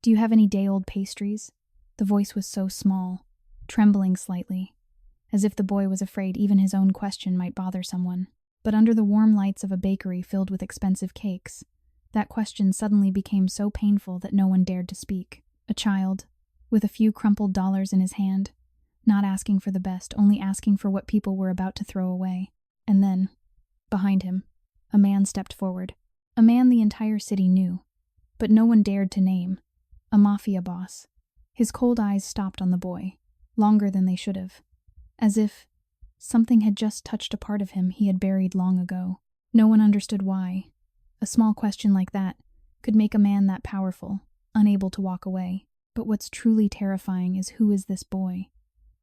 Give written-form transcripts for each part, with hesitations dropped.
Do you have any day-old pastries? The voice was so small, trembling slightly, as if the boy was afraid even his own question might bother someone. But under the warm lights of a bakery filled with expensive cakes, that question suddenly became so painful that no one dared to speak. A child, with a few crumpled dollars in his hand, not asking for the best, only asking for what people were about to throw away. And then, behind him, a man stepped forward. A man the entire city knew, but no one dared to name. A mafia boss. His cold eyes stopped on the boy, longer than they should have, as if something had just touched a part of him he had buried long ago. No one understood why. A small question like that could make a man that powerful, unable to walk away. But what's truly terrifying is who is this boy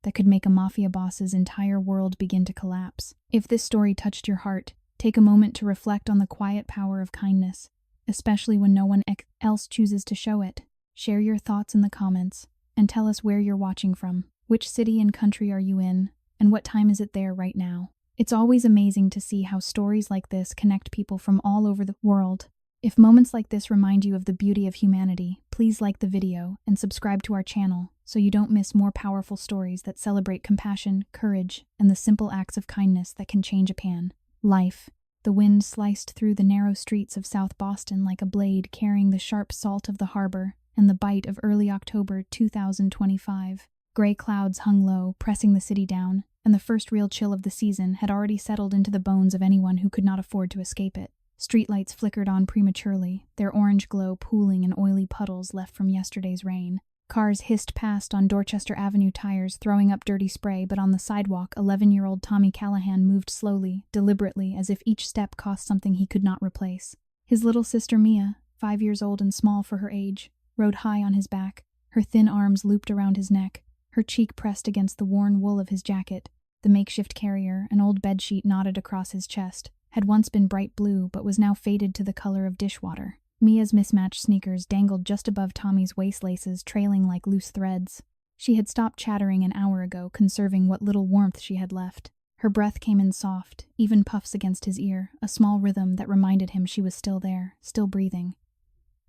that could make a mafia boss's entire world begin to collapse. If this story touched your heart, take a moment to reflect on the quiet power of kindness, especially when no one else chooses to show it. Share your thoughts in the comments, and tell us where you're watching from. Which city and country are you in, and what time is it there right now? It's always amazing to see how stories like this connect people from all over the world. If moments like this remind you of the beauty of humanity, please like the video and subscribe to our channel so you don't miss more powerful stories that celebrate compassion, courage, and the simple acts of kindness that can change a life. The wind sliced through the narrow streets of South Boston like a blade, carrying the sharp salt of the harbor and the bite of early October 2025. Gray clouds hung low, pressing the city down, and the first real chill of the season had already settled into the bones of anyone who could not afford to escape it. Streetlights flickered on prematurely, their orange glow pooling in oily puddles left from yesterday's rain. Cars hissed past on Dorchester Avenue tires, throwing up dirty spray, but on the sidewalk, 11-year-old Tommy Callahan moved slowly, deliberately, as if each step cost something he could not replace. His little sister Mia, 5 years old and small for her age, rode high on his back, her thin arms looped around his neck, her cheek pressed against the worn wool of his jacket. The makeshift carrier, an old bedsheet knotted across his chest, had once been bright blue but was now faded to the color of dishwater. Mia's mismatched sneakers dangled just above Tommy's waist laces, trailing like loose threads. She had stopped chattering an hour ago, conserving what little warmth she had left. Her breath came in soft, even puffs against his ear, a small rhythm that reminded him she was still there, still breathing.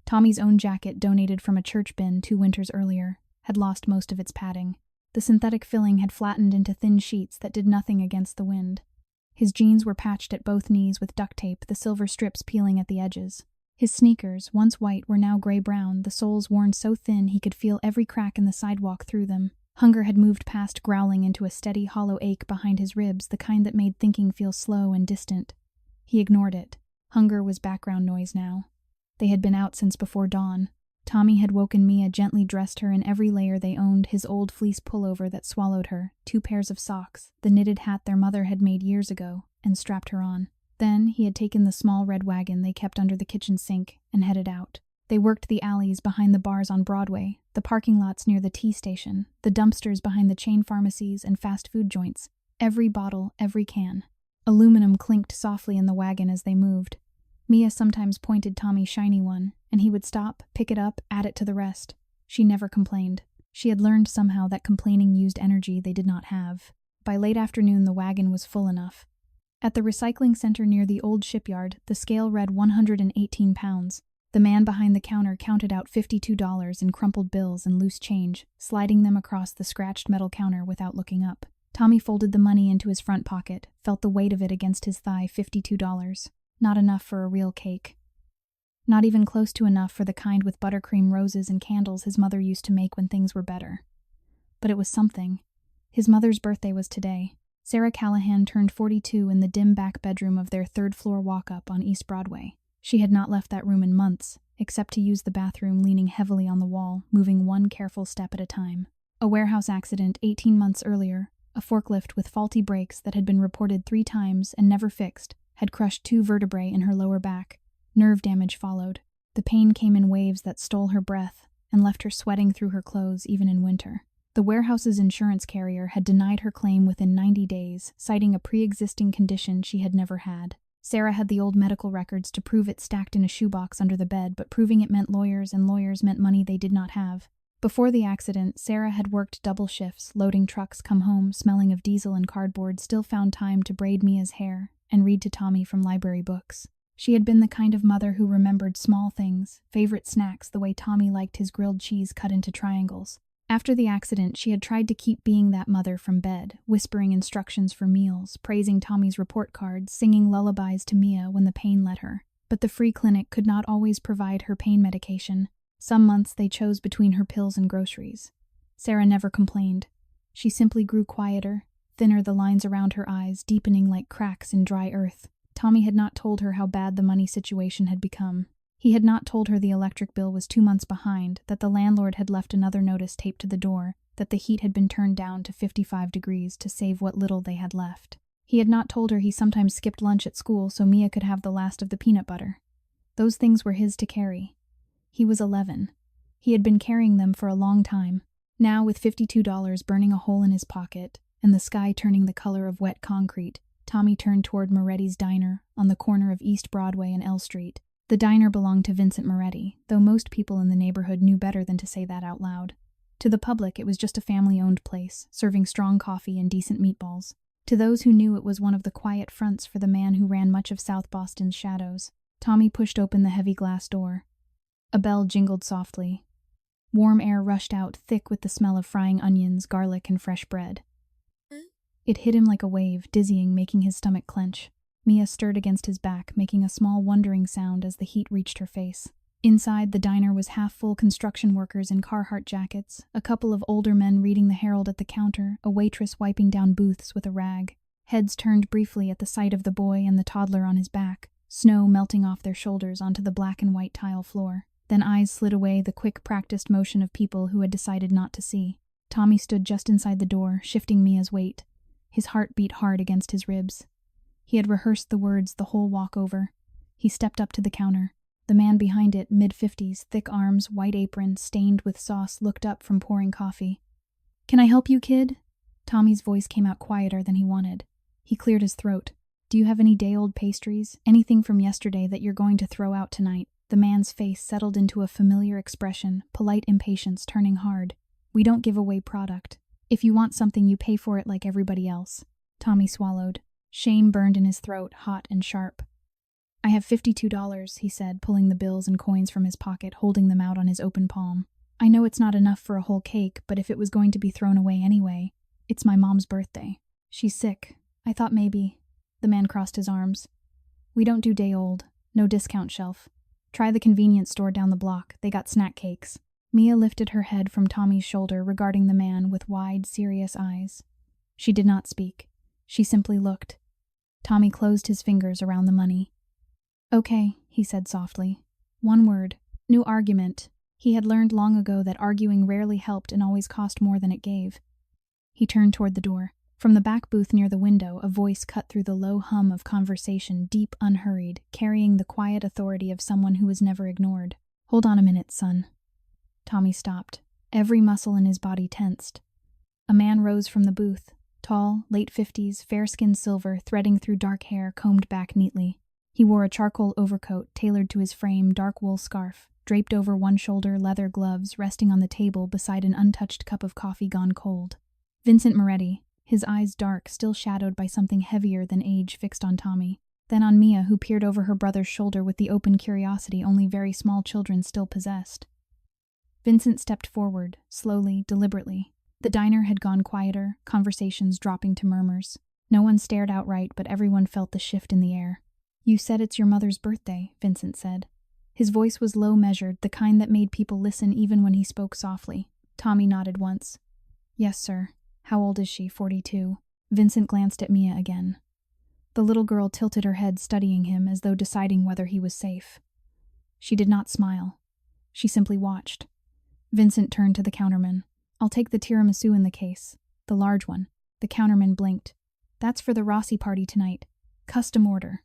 Tommy's own jacket, donated from a church bin 2 winters earlier, had lost most of its padding. The synthetic filling had flattened into thin sheets that did nothing against the wind. His jeans were patched at both knees with duct tape, the silver strips peeling at the edges. His sneakers, once white, were now gray-brown, the soles worn so thin he could feel every crack in the sidewalk through them. Hunger had moved past growling into a steady, hollow ache behind his ribs, the kind that made thinking feel slow and distant. He ignored it. Hunger was background noise now. They had been out since before dawn. Tommy had woken Mia, gently dressed her in every layer they owned, his old fleece pullover that swallowed her, 2 pairs of socks, the knitted hat their mother had made years ago, and strapped her on. Then he had taken the small red wagon they kept under the kitchen sink and headed out. They worked the alleys behind the bars on Broadway, the parking lots near the tea station, the dumpsters behind the chain pharmacies and fast food joints. Every bottle, every can. Aluminum clinked softly in the wagon as they moved. Mia sometimes pointed Tommy's shiny one, and he would stop, pick it up, add it to the rest. She never complained. She had learned somehow that complaining used energy they did not have. By late afternoon, the wagon was full enough. At the recycling center near the old shipyard, the scale read 118 pounds. The man behind the counter counted out $52 in crumpled bills and loose change, sliding them across the scratched metal counter without looking up. Tommy folded the money into his front pocket, felt the weight of it against his thigh. $52. Not enough for a real cake. Not even close to enough for the kind with buttercream roses and candles his mother used to make when things were better. But it was something. His mother's birthday was today. Sarah Callahan turned 42 in the dim back bedroom of their 3rd-floor walk-up on East Broadway. She had not left that room in months, except to use the bathroom, leaning heavily on the wall, moving one careful step at a time. A warehouse accident 18 months earlier, a forklift with faulty brakes that had been reported 3 times and never fixed, had crushed 2 vertebrae in her lower back. Nerve damage followed. The pain came in waves that stole her breath and left her sweating through her clothes even in winter. The warehouse's insurance carrier had denied her claim within 90 days, citing a pre-existing condition she had never had. Sarah had the old medical records to prove it stacked in a shoebox under the bed, but proving it meant lawyers, and lawyers meant money they did not have. Before the accident, Sarah had worked double shifts, loading trucks, come home, smelling of diesel and cardboard, still found time to braid Mia's hair and read to Tommy from library books. She had been the kind of mother who remembered small things, favorite snacks the way Tommy liked his grilled cheese cut into triangles. After the accident, she had tried to keep being that mother from bed, whispering instructions for meals, praising Tommy's report cards, singing lullabies to Mia when the pain let her. But the free clinic could not always provide her pain medication. Some months they chose between her pills and groceries. Sarah never complained. She simply grew quieter, thinner, the lines around her eyes deepening like cracks in dry earth. Tommy had not told her how bad the money situation had become. He had not told her the electric bill was 2 months behind, that the landlord had left another notice taped to the door, that the heat had been turned down to 55 degrees to save what little they had left. He had not told her he sometimes skipped lunch at school so Mia could have the last of the peanut butter. Those things were his to carry. He was 11. He had been carrying them for a long time. Now, with $52 burning a hole in his pocket, and the sky turning the color of wet concrete, Tommy turned toward Moretti's diner on the corner of East Broadway and L Street. The diner belonged to Vincent Moretti, though most people in the neighborhood knew better than to say that out loud. To the public, it was just a family-owned place, serving strong coffee and decent meatballs. To those who knew, it was one of the quiet fronts for the man who ran much of South Boston's shadows. Tommy pushed open the heavy glass door. A bell jingled softly. Warm air rushed out, thick with the smell of frying onions, garlic, and fresh bread. It hit him like a wave, dizzying, making his stomach clench. Mia stirred against his back, making a small wondering sound as the heat reached her face. Inside, the diner was half-full construction workers in Carhartt jackets, a couple of older men reading the Herald at the counter, a waitress wiping down booths with a rag. Heads turned briefly at the sight of the boy and the toddler on his back, snow melting off their shoulders onto the black and white tile floor. Then eyes slid away, the quick, practiced motion of people who had decided not to see. Tommy stood just inside the door, shifting Mia's weight. His heart beat hard against his ribs. He had rehearsed the words the whole walk over. He stepped up to the counter. The man behind it, mid-50s, thick arms, white apron, stained with sauce, looked up from pouring coffee. "Can I help you, kid?" Tommy's voice came out quieter than he wanted. He cleared his throat. "Do you have any day-old pastries? Anything from yesterday that you're going to throw out tonight?" The man's face settled into a familiar expression, polite impatience turning hard. "We don't give away product. If you want something, you pay for it like everybody else." Tommy swallowed. Shame burned in his throat, hot and sharp. "I have $52, he said, pulling the bills and coins from his pocket, holding them out on his open palm. "I know it's not enough for a whole cake, but if it was going to be thrown away anyway, it's my mom's birthday. She's sick. I thought maybe." The man crossed his arms. "We don't do day old. No discount shelf. Try the convenience store down the block. They got snack cakes." Mia lifted her head from Tommy's shoulder, regarding the man with wide, serious eyes. She did not speak. She simply looked. Tommy closed his fingers around the money. "Okay," he said softly. One word. No argument. He had learned long ago that arguing rarely helped and always cost more than it gave. He turned toward the door. From the back booth near the window, a voice cut through the low hum of conversation, deep, unhurried, carrying the quiet authority of someone who was never ignored. "Hold on a minute, son." Tommy stopped. Every muscle in his body tensed. A man rose from the booth. Tall, late 50s, fair-skinned silver, threading through dark hair, combed back neatly. He wore a charcoal overcoat tailored to his frame, dark wool scarf, draped over one shoulder, leather gloves resting on the table beside an untouched cup of coffee gone cold. Vincent Moretti, his eyes dark, still shadowed by something heavier than age, fixed on Tommy. Then on Mia, who peered over her brother's shoulder with the open curiosity only very small children still possessed. Vincent stepped forward, slowly, deliberately. The diner had gone quieter, conversations dropping to murmurs. No one stared outright, but everyone felt the shift in the air. "You said it's your mother's birthday," Vincent said. His voice was low measured, the kind that made people listen even when he spoke softly. Tommy nodded once. "Yes, sir." "How old is she?" 42. Vincent glanced at Mia again. The little girl tilted her head, studying him as though deciding whether he was safe. She did not smile. She simply watched. Vincent turned to the counterman. "I'll take the tiramisu in the case. The large one." The counterman blinked. "That's for the Rossi party tonight. Custom order."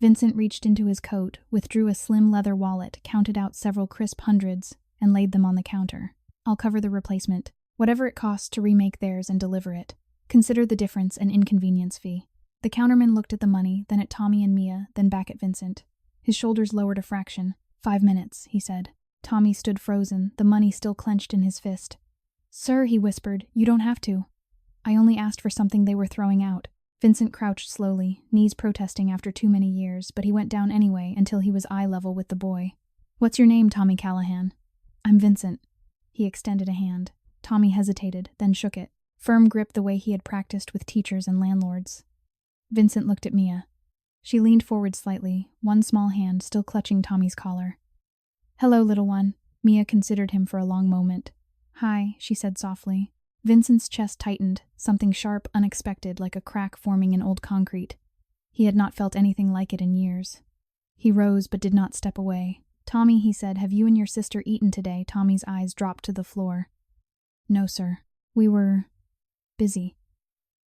Vincent reached into his coat, withdrew a slim leather wallet, counted out several crisp hundreds, and laid them on the counter. "I'll cover the replacement. Whatever it costs to remake theirs and deliver it. Consider the difference an inconvenience fee." The counterman looked at the money, then at Tommy and Mia, then back at Vincent. His shoulders lowered a fraction. 5 minutes, he said. Tommy stood frozen, the money still clenched in his fist. "Sir," he whispered, "you don't have to. I only asked for something they were throwing out." Vincent crouched slowly, knees protesting after too many years, but he went down anyway until he was eye level with the boy. "What's your name, Tommy Callahan?" "I'm Vincent." He extended a hand. Tommy hesitated, then shook it. Firm grip the way he had practiced with teachers and landlords. Vincent looked at Mia. She leaned forward slightly, one small hand still clutching Tommy's collar. "Hello, little one." Mia considered him for a long moment. "Hi," she said softly. Vincent's chest tightened, something sharp, unexpected, like a crack forming in old concrete. He had not felt anything like it in years. He rose but did not step away. "Tommy," he said, "have you and your sister eaten today?" Tommy's eyes dropped to the floor. "No, sir. We were busy."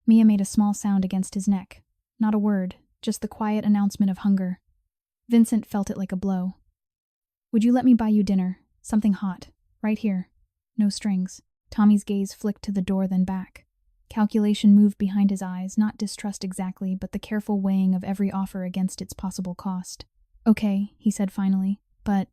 Mia made a small sound against his neck. Not a word, just the quiet announcement of hunger. Vincent felt it like a blow. "Would you let me buy you dinner? Something hot. Right here. No strings." Tommy's gaze flicked to the door, then back. Calculation moved behind his eyes, not distrust exactly, but the careful weighing of every offer against its possible cost. "Okay," he said finally, "but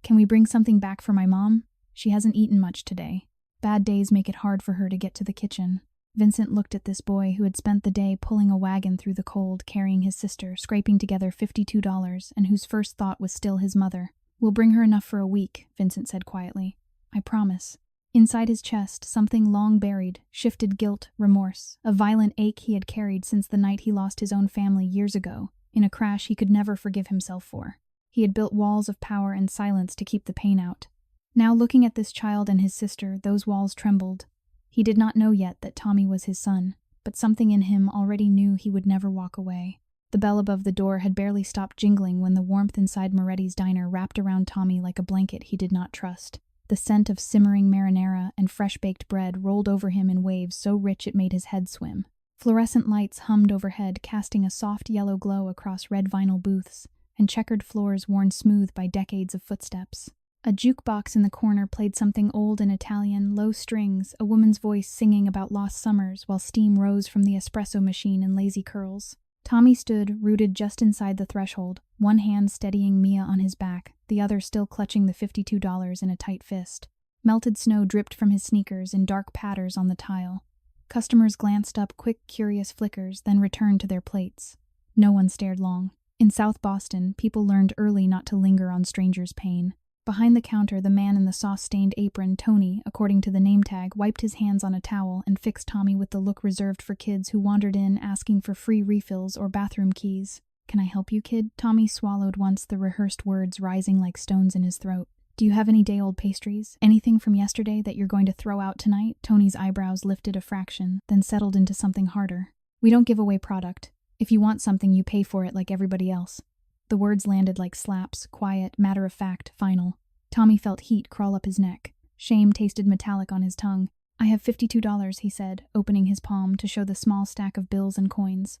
can we bring something back for my mom? She hasn't eaten much today. Bad days make it hard for her to get to the kitchen." Vincent looked at this boy who had spent the day pulling a wagon through the cold, carrying his sister, scraping together $52, and whose first thought was still his mother. "We'll bring her enough for a week," Vincent said quietly. "I promise." Inside his chest, something long buried, shifted guilt, remorse, a violent ache he had carried since the night he lost his own family years ago, in a crash he could never forgive himself for. He had built walls of power and silence to keep the pain out. Now looking at this child and his sister, those walls trembled. He did not know yet that Tommy was his son, but something in him already knew he would never walk away. The bell above the door had barely stopped jingling when the warmth inside Moretti's diner wrapped around Tommy like a blanket he did not trust. The scent of simmering marinara and fresh-baked bread rolled over him in waves so rich it made his head swim. Fluorescent lights hummed overhead, casting a soft yellow glow across red vinyl booths, and checkered floors worn smooth by decades of footsteps. A jukebox in the corner played something old and Italian, low strings, a woman's voice singing about lost summers while steam rose from the espresso machine in lazy curls. Tommy stood, rooted just inside the threshold, one hand steadying Mia on his back, the other still clutching the $52 in a tight fist. Melted snow dripped from his sneakers in dark patterns on the tile. Customers glanced up, quick, curious flickers, then returned to their plates. No one stared long. In South Boston, people learned early not to linger on strangers' pain. Behind the counter, the man in the sauce-stained apron, Tony, according to the name tag, wiped his hands on a towel and fixed Tommy with the look reserved for kids who wandered in asking for free refills or bathroom keys. "Can I help you, kid?" Tommy swallowed once, the rehearsed words rising like stones in his throat. "Do you have any day-old pastries? Anything from yesterday that you're going to throw out tonight?" Tony's eyebrows lifted a fraction, then settled into something harder. "We don't give away product. If you want something, you pay for it like everybody else." The words landed like slaps, quiet, matter-of-fact, final. Tommy felt heat crawl up his neck. Shame tasted metallic on his tongue. "I have $52, he said, opening his palm to show the small stack of bills and coins.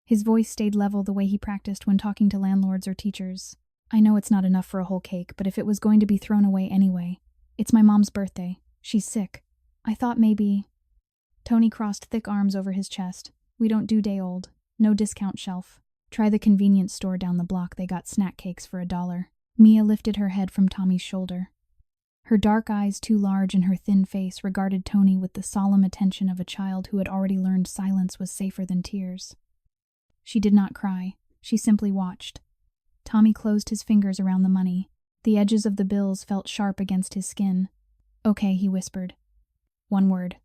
His voice stayed level the way he practiced when talking to landlords or teachers. "I know it's not enough for a whole cake, but if it was going to be thrown away anyway. It's my mom's birthday. She's sick. I thought maybe—" Tony crossed thick arms over his chest. "We don't do day-old. No discount shelf. Try the convenience store down the block. They got snack cakes for $1. Mia lifted her head from Tommy's shoulder. Her dark eyes, too large in her thin face, regarded Tony with the solemn attention of a child who had already learned silence was safer than tears. She did not cry. She simply watched. Tommy closed his fingers around the money. The edges of the bills felt sharp against his skin. "Okay," he whispered. One word.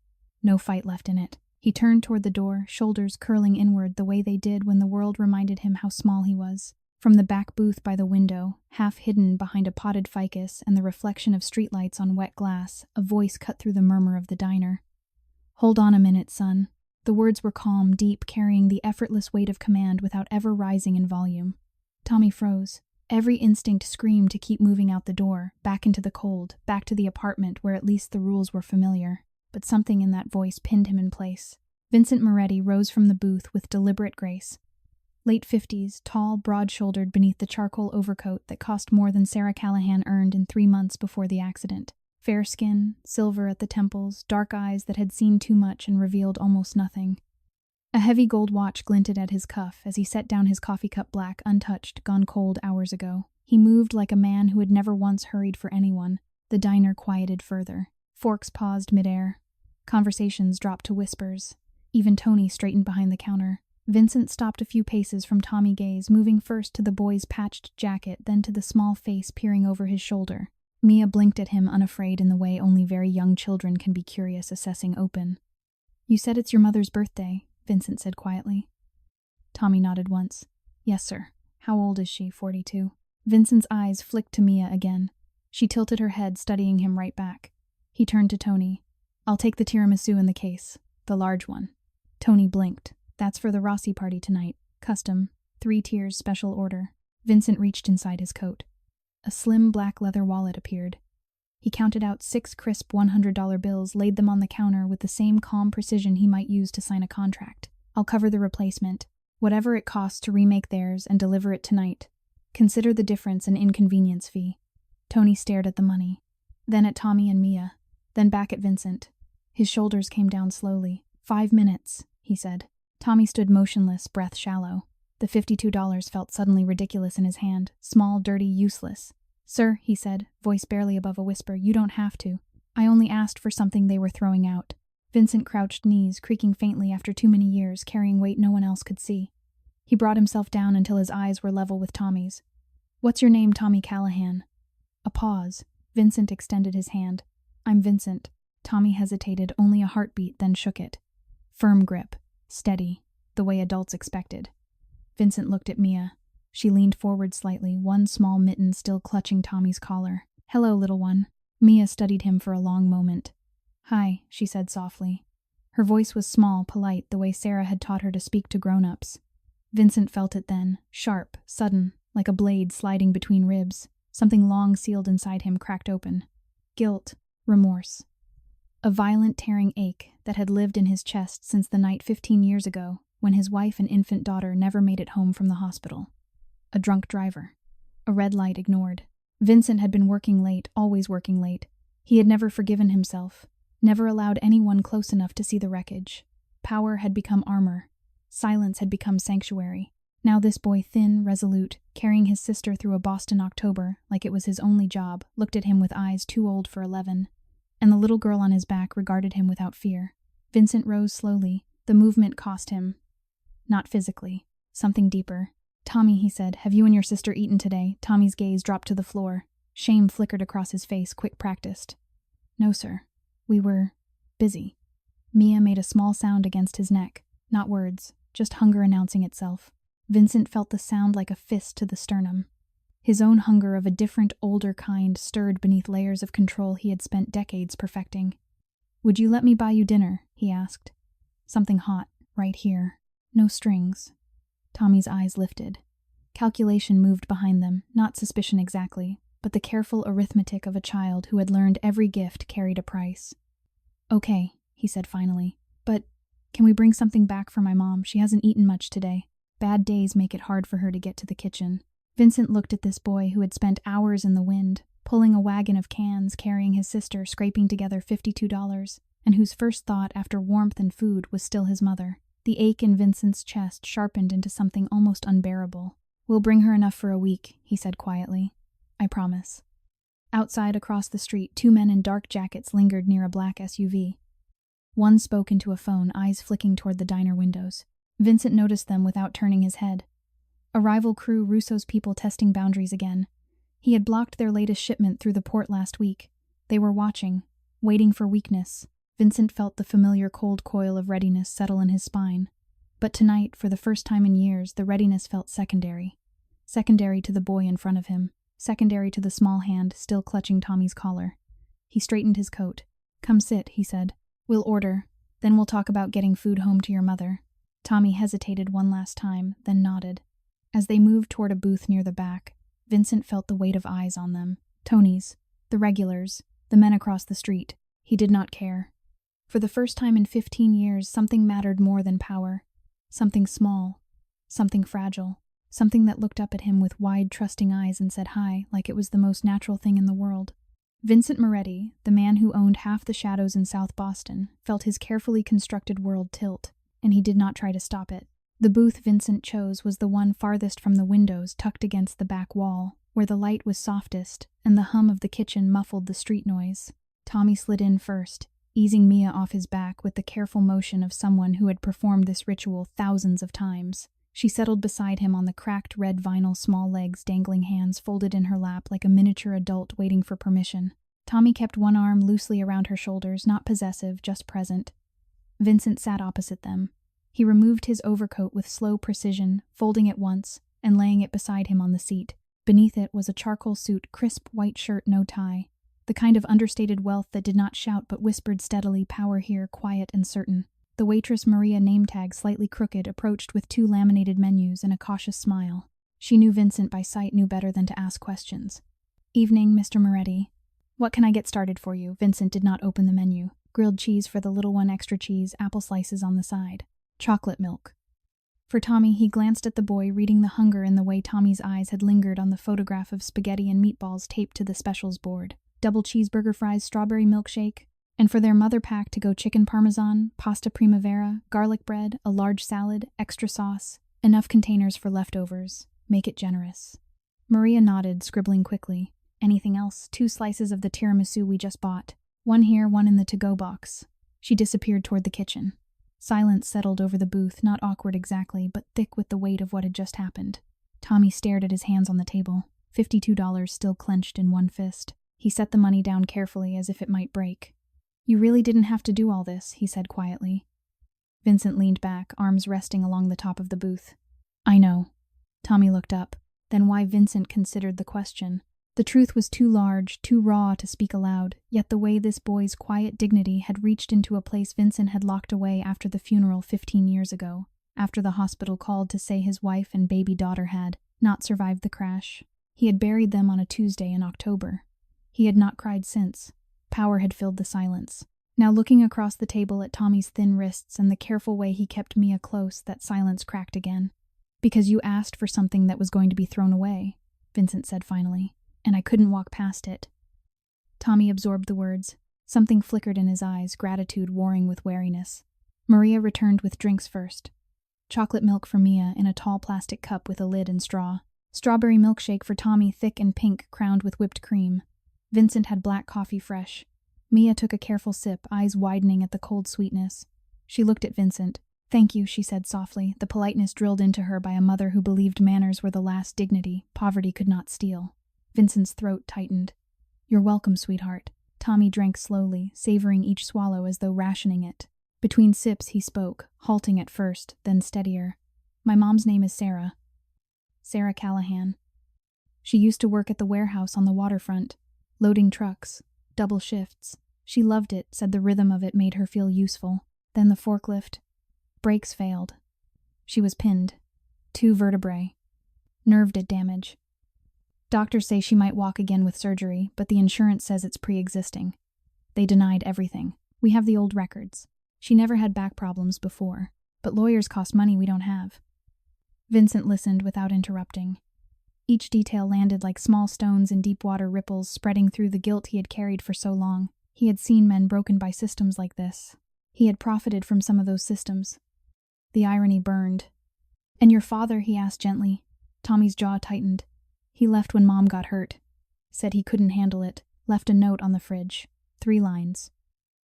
No fight left in it. He turned toward the door, shoulders curling inward the way they did when the world reminded him how small he was. From the back booth by the window, half hidden behind a potted ficus and the reflection of streetlights on wet glass, a voice cut through the murmur of the diner. "Hold on a minute, son." The words were calm, deep, carrying the effortless weight of command without ever rising in volume. Tommy froze. Every instinct screamed to keep moving out the door, back into the cold, back to the apartment where at least the rules were familiar. But something in that voice pinned him in place. Vincent Moretti rose from the booth with deliberate grace. Late 50s, tall, broad-shouldered beneath the charcoal overcoat that cost more than Sarah Callahan earned in 3 months before the accident. Fair skin, silver at the temples, dark eyes that had seen too much and revealed almost nothing. A heavy gold watch glinted at his cuff as he set down his coffee cup black, untouched, gone cold hours ago. He moved like a man who had never once hurried for anyone. The diner quieted further. Forks paused midair. Conversations dropped to whispers. Even Tony straightened behind the counter. Vincent stopped a few paces from Tommy Gaze, moving first to the boy's patched jacket, then to the small face peering over his shoulder. Mia blinked at him, unafraid in the way only very young children can be curious, assessing open. "You said it's your mother's birthday," Vincent said quietly. Tommy nodded once. "Yes, sir. How old is she?" 42. Vincent's eyes flicked to Mia again. She tilted her head, studying him right back. He turned to Tony. "I'll take the tiramisu in the case. The large one." Tony blinked. "That's for the Rossi party tonight. Custom. 3 tiers, special order." Vincent reached inside his coat. A slim black leather wallet appeared. He counted out 6 crisp $100 bills, laid them on the counter with the same calm precision he might use to sign a contract. "I'll cover the replacement, whatever it costs to remake theirs and deliver it tonight. Consider the difference an inconvenience fee." Tony stared at the money, then at Tommy and Mia, then back at Vincent. His shoulders came down slowly. 5 minutes, he said. Tommy stood motionless, breath shallow. The $52 felt suddenly ridiculous in his hand, small, dirty, useless. "Sir," he said, voice barely above a whisper, "you don't have to. I only asked for something they were throwing out." Vincent crouched, knees creaking faintly after too many years, carrying weight no one else could see. He brought himself down until his eyes were level with Tommy's. "What's your name, Tommy Callahan?" A pause. Vincent extended his hand. "I'm Vincent." Tommy hesitated, only a heartbeat, then shook it. Firm grip. Steady. The way adults expected. Vincent looked at Mia. She leaned forward slightly, one small mitten still clutching Tommy's collar. "Hello, little one." Mia studied him for a long moment. "Hi," she said softly. Her voice was small, polite, the way Sarah had taught her to speak to grown-ups. Vincent felt it then, sharp, sudden, like a blade sliding between ribs. Something long sealed inside him cracked open. Guilt, remorse. A violent tearing ache that had lived in his chest since the night 15 years ago, when his wife and infant daughter never made it home from the hospital. A drunk driver. A red light ignored. Vincent had been working late, always working late. He had never forgiven himself, never allowed anyone close enough to see the wreckage. Power had become armor. Silence had become sanctuary. Now this boy, thin, resolute, carrying his sister through a Boston October like it was his only job, looked at him with eyes too old for 11. And the little girl on his back regarded him without fear. Vincent rose slowly. The movement cost him. Not physically. Something deeper. "Tommy," he said, "have you and your sister eaten today?" Tommy's gaze dropped to the floor. Shame flickered across his face, quick practiced. "No, sir. We were busy." Mia made a small sound against his neck. Not words, just hunger announcing itself. Vincent felt the sound like a fist to the sternum. His own hunger of a different, older kind stirred beneath layers of control he had spent decades perfecting. "Would you let me buy you dinner?" he asked. "Something hot, right here. No strings." Tommy's eyes lifted. Calculation moved behind them, not suspicion exactly, but the careful arithmetic of a child who had learned every gift carried a price. "Okay," he said finally, "but can we bring something back for my mom? She hasn't eaten much today. Bad days make it hard for her to get to the kitchen." Vincent looked at this boy who had spent hours in the wind, pulling a wagon of cans, carrying his sister, scraping together $52, and whose first thought after warmth and food was still his mother. The ache in Vincent's chest sharpened into something almost unbearable. "We'll bring her enough for a week," he said quietly. "I promise." Outside, across the street, 2 men in dark jackets lingered near a black SUV. One spoke into a phone, eyes flicking toward the diner windows. Vincent noticed them without turning his head. Arrival crew, Russo's people testing boundaries again. He had blocked their latest shipment through the port last week. They were watching, waiting for weakness. Vincent felt the familiar cold coil of readiness settle in his spine. But tonight, for the first time in years, the readiness felt secondary. Secondary to the boy in front of him. Secondary to the small hand still clutching Tommy's collar. He straightened his coat. "Come sit," he said. "We'll order. Then we'll talk about getting food home to your mother." Tommy hesitated one last time, then nodded. As they moved toward a booth near the back, Vincent felt the weight of eyes on them. Tony's, the regulars, the men across the street. He did not care. For the first time in 15 years, something mattered more than power. Something small. Something fragile. Something that looked up at him with wide, trusting eyes and said hi, like it was the most natural thing in the world. Vincent Moretti, the man who owned half the shadows in South Boston, felt his carefully constructed world tilt, and he did not try to stop it. The booth Vincent chose was the one farthest from the windows, tucked against the back wall, where the light was softest and the hum of the kitchen muffled the street noise. Tommy slid in first. easing Mia off his back with the careful motion of someone who had performed this ritual thousands of times. She settled beside him on the cracked red vinyl, small legs dangling, hands folded in her lap like a miniature adult waiting for permission. Tommy kept one arm loosely around her shoulders, not possessive, just present. Vincent sat opposite them. He removed his overcoat with slow precision, folding it once, and laying it beside him on the seat. Beneath it was a charcoal suit, crisp white shirt, no tie. The kind of understated wealth that did not shout but whispered steadily, power here, quiet and certain. The waitress, Maria, name tag slightly crooked, approached with 2 laminated menus and a cautious smile. She knew Vincent by sight, knew better than to ask questions. "Evening, Mr. Moretti. What can I get started for you?" Vincent did not open the menu. "Grilled cheese for the little one, extra cheese, apple slices on the side. Chocolate milk." For Tommy, he glanced at the boy, reading the hunger in the way Tommy's eyes had lingered on the photograph of spaghetti and meatballs taped to the specials board. Double cheeseburger, fries, strawberry milkshake. And for their mother pack to go, chicken parmesan, pasta primavera, garlic bread, a large salad, extra sauce, enough containers for leftovers. Make it generous. Maria nodded, scribbling quickly. "Anything else? 2 slices of the tiramisu we just bought. 1 here, 1 in the to-go box." She disappeared toward the kitchen. Silence settled over the booth, not awkward exactly, but thick with the weight of what had just happened. Tommy stared at his hands on the table, $52 still clenched in one fist. He set the money down carefully as if it might break. "You really didn't have to do all this," he said quietly. Vincent leaned back, arms resting along the top of the booth. "I know." Tommy looked up. Then why Vincent considered the question. The truth was too large, too raw to speak aloud, yet the way this boy's quiet dignity had reached into a place Vincent had locked away after the funeral 15 years ago, after the hospital called to say his wife and baby daughter had not survived the crash. He had buried them on a Tuesday in October. He had not cried since. Power had filled the silence. Now looking across the table at Tommy's thin wrists and the careful way he kept Mia close, that silence cracked again. "Because you asked for something that was going to be thrown away," Vincent said finally, "and I couldn't walk past it." Tommy absorbed the words. Something flickered in his eyes, gratitude warring with wariness. Maria returned with drinks first. Chocolate milk for Mia in a tall plastic cup with a lid and straw. Strawberry milkshake for Tommy, thick and pink, crowned with whipped cream. Vincent had black coffee, fresh. Mia took a careful sip, eyes widening at the cold sweetness. She looked at Vincent. "Thank you," she said softly, the politeness drilled into her by a mother who believed manners were the last dignity poverty could not steal. Vincent's throat tightened. "You're welcome, sweetheart." Tommy drank slowly, savoring each swallow as though rationing it. Between sips he spoke, halting at first, then steadier. "My mom's name is Sarah. Sarah Callahan. She used to work at the warehouse on the waterfront, loading trucks, double shifts. She loved it, said the rhythm of it made her feel useful. Then the forklift. Brakes failed. She was pinned. 2 vertebrae. Nerve damage. Doctors say she might walk again with surgery, but the insurance says it's pre-existing. They denied everything. We have the old records. She never had back problems before, but lawyers cost money we don't have." Vincent listened without interrupting. Each detail landed like small stones in deep water ripples, spreading through the guilt he had carried for so long. He had seen men broken by systems like this. He had profited from some of those systems. The irony burned. "And your father?" he asked gently. Tommy's jaw tightened. "He left when Mom got hurt. Said he couldn't handle it. Left a note on the fridge. 3 lines.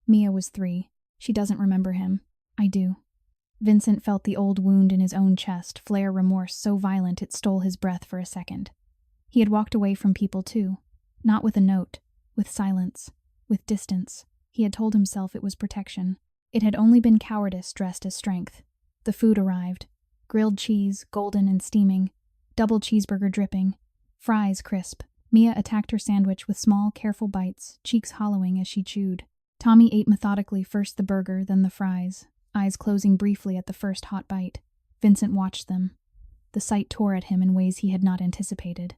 Mia was 3. She doesn't remember him. I do." Vincent felt the old wound in his own chest, flare remorse so violent it stole his breath for a second. He had walked away from people too. Not with a note. With silence. With distance. He had told himself it was protection. It had only been cowardice dressed as strength. The food arrived. Grilled cheese, golden and steaming. Double cheeseburger dripping. Fries crisp. Mia attacked her sandwich with small, careful bites, cheeks hollowing as she chewed. Tommy ate methodically, first the burger, then the fries, eyes closing briefly at the first hot bite. Vincent watched them. The sight tore at him in ways he had not anticipated.